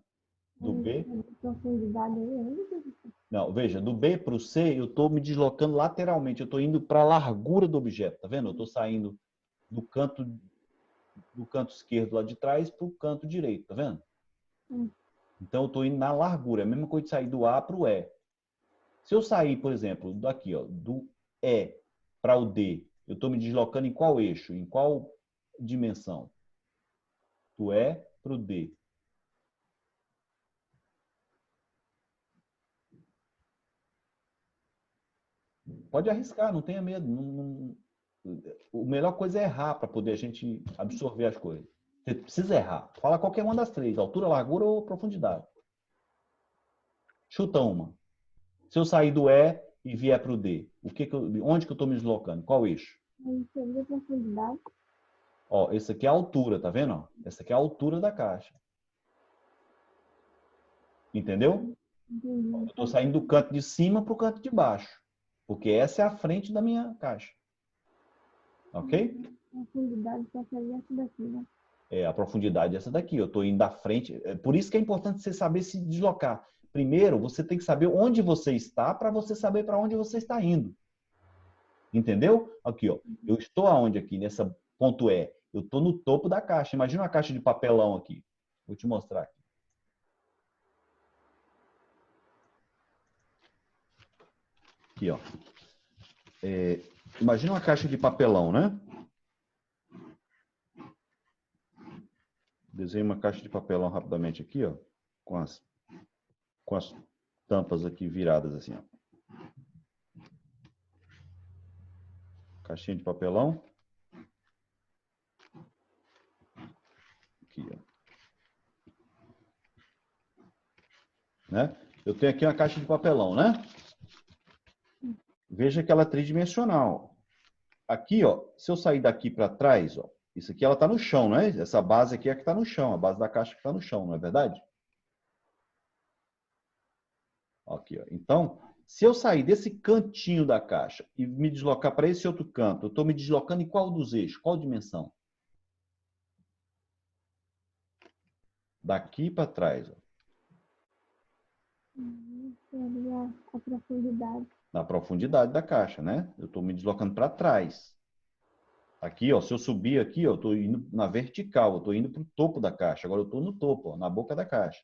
Do B? Profundidade aí, Não, veja, do B para o C, eu estou me deslocando lateralmente. Eu estou indo para a largura do objeto, tá vendo? Eu estou saindo do canto esquerdo lá de trás para o canto direito, tá vendo? Então eu estou indo na largura. É a mesma coisa de sair do A para o E. Se eu sair, por exemplo, daqui, ó, do E para o D, eu estou me deslocando em qual eixo? Em qual dimensão? Do E para o D. Pode arriscar, não tenha medo. A melhor coisa é errar para poder a gente absorver as coisas. Você precisa errar. Fala qualquer uma das 3, altura, largura ou profundidade. Chuta uma. Se eu sair do E e vier para o D, onde que eu estou me deslocando? Qual eixo? aí seria profundidade. Ó, esse aqui é a altura, tá vendo? Ó? Essa aqui é a altura da caixa. Entendeu? Eu estou saindo do canto de cima para o canto de baixo. Porque essa é a frente da minha caixa. Ok? Profundidade só seria essa daqui, né? É, a profundidade é essa daqui. Eu estou indo da frente. É por isso que é importante você saber se deslocar. Primeiro, você tem que saber onde você está para você saber para onde você está indo. Entendeu? Aqui, ó. Eu estou aonde aqui? Nessa ponto E. Eu estou no topo da caixa. Imagina uma caixa de papelão aqui. Vou te mostrar aqui. Aqui, ó. Imagina uma caixa de papelão, né? Desenho uma caixa de papelão rapidamente aqui, ó. Com as tampas aqui viradas assim, ó. Caixinha de papelão. Aqui, ó. Né? Eu tenho aqui uma caixa de papelão, né? Veja que ela é tridimensional. Aqui, ó, se eu sair daqui para trás, ó, isso aqui ela está no chão, não é? Essa base aqui é que está no chão, a base da caixa que está no chão, não é verdade? Aqui, ó. Então, se eu sair desse cantinho da caixa e me deslocar para esse outro canto, eu estou me deslocando em qual dos eixos? Qual dimensão? Daqui para trás, ó. Seria a profundidade. Na profundidade da caixa, né? Eu estou me deslocando para trás. Aqui, ó, se eu subir aqui, ó, eu estou indo na vertical, eu estou indo para o topo da caixa. Agora eu estou no topo, ó, na boca da caixa.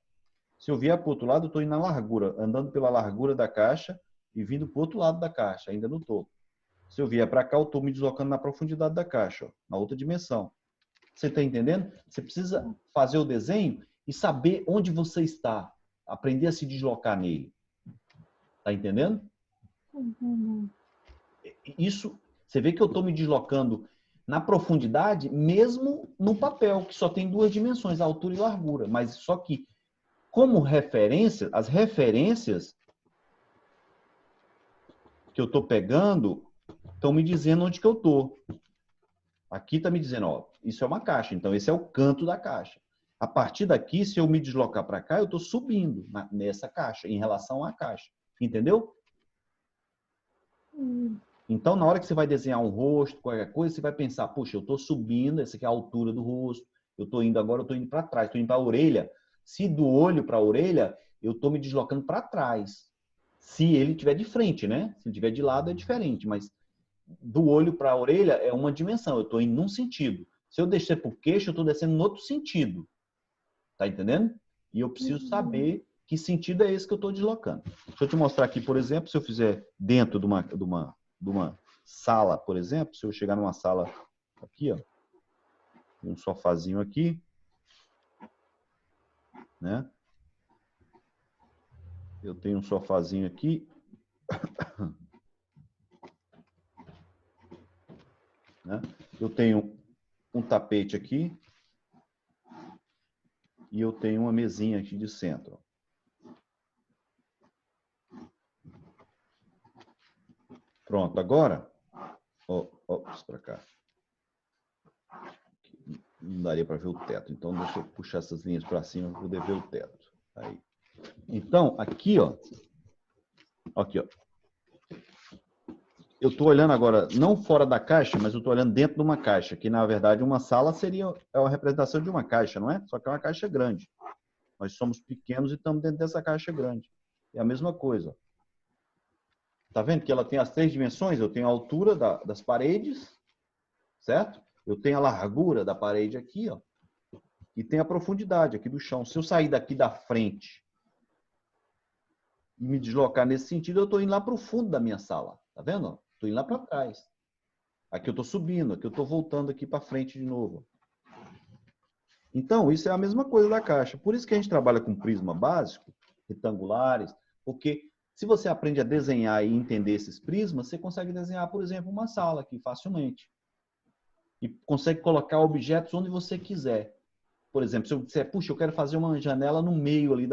Se eu vier para o outro lado, eu estou indo na largura, andando pela largura da caixa e vindo para o outro lado da caixa, ainda no topo. Se eu vier para cá, eu estou me deslocando na profundidade da caixa, ó, na outra dimensão. Você está entendendo? Você precisa fazer o desenho e saber onde você está. Aprender a se deslocar nele. Está entendendo? Isso, você vê que eu estou me deslocando na profundidade, mesmo no papel, que só tem 2 dimensões, altura e largura. Mas só que, como referência, as referências que eu estou pegando estão me dizendo onde que eu estou. Aqui está me dizendo, ó, isso é uma caixa, então esse é o canto da caixa. A partir daqui, se eu me deslocar para cá, eu estou subindo nessa caixa, em relação à caixa. Entendeu? Então, na hora que você vai desenhar um rosto, qualquer coisa, você vai pensar, puxa, eu estou subindo, essa aqui é a altura do rosto, eu estou indo para trás, estou indo para a orelha. Se do olho para a orelha, eu estou me deslocando para trás. Se ele estiver de frente, né? Se ele estiver de lado, é diferente, mas do olho para a orelha é uma dimensão, eu estou indo num sentido. Se eu descer para o queixo, eu estou descendo no outro sentido. Tá entendendo? E eu preciso saber que sentido é esse que eu estou deslocando. Deixa eu te mostrar aqui, por exemplo, se eu fizer dentro de uma sala, por exemplo, se eu chegar numa sala aqui, ó, um sofazinho aqui, né? Eu tenho um sofazinho aqui. Né? Eu tenho um tapete aqui e eu tenho uma mesinha aqui de centro. Pronto, agora, ó, para cá. não daria para ver o teto. Então, deixa eu puxar essas linhas para cima para poder ver o teto. Aí. Então, aqui, ó. Aqui, ó. Eu estou olhando agora, não fora da caixa, mas eu estou olhando dentro de uma caixa, que na verdade uma sala seria a representação de uma caixa, não é? Só que é uma caixa grande. Nós somos pequenos e estamos dentro dessa caixa grande. É a mesma coisa. Tá vendo que ela tem as 3 dimensões? Eu tenho a altura das paredes, certo? Eu tenho a largura da parede aqui, ó. E tem a profundidade aqui do chão. Se eu sair daqui da frente e me deslocar nesse sentido, eu estou indo lá para o fundo da minha sala. Tá vendo? Estou indo lá para trás. Aqui eu estou subindo, aqui eu estou voltando aqui para frente de novo. Então, isso é a mesma coisa da caixa. Por isso que a gente trabalha com prisma básico, retangulares, porque se você aprende a desenhar e entender esses prismas, você consegue desenhar, por exemplo, uma sala aqui facilmente. E consegue colocar objetos onde você quiser. Por exemplo, se eu disser, puxa, eu quero fazer uma janela no meio ali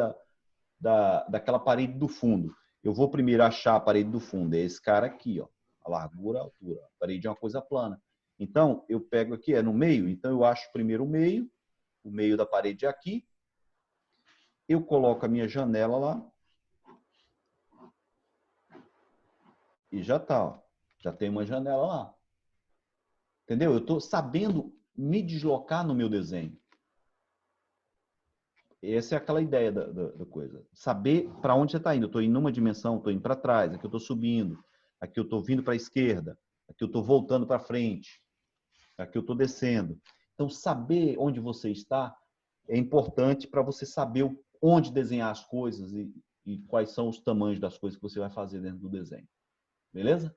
daquela parede do fundo. Eu vou primeiro achar a parede do fundo. É esse cara aqui, ó. A largura, a altura. A parede é uma coisa plana. Então, eu pego aqui, é no meio. Então, eu acho primeiro o meio da parede é aqui. Eu coloco a minha janela lá. E já tá, ó. Já tem uma janela lá. Entendeu? Eu estou sabendo me deslocar no meu desenho. Essa é aquela ideia da coisa. Saber para onde você está indo. Eu estou indo numa dimensão, estou indo para trás, aqui eu estou subindo, aqui eu estou vindo para a esquerda, aqui eu estou voltando para frente, aqui eu estou descendo. Então, saber onde você está é importante para você saber onde desenhar as coisas e quais são os tamanhos das coisas que você vai fazer dentro do desenho. Beleza?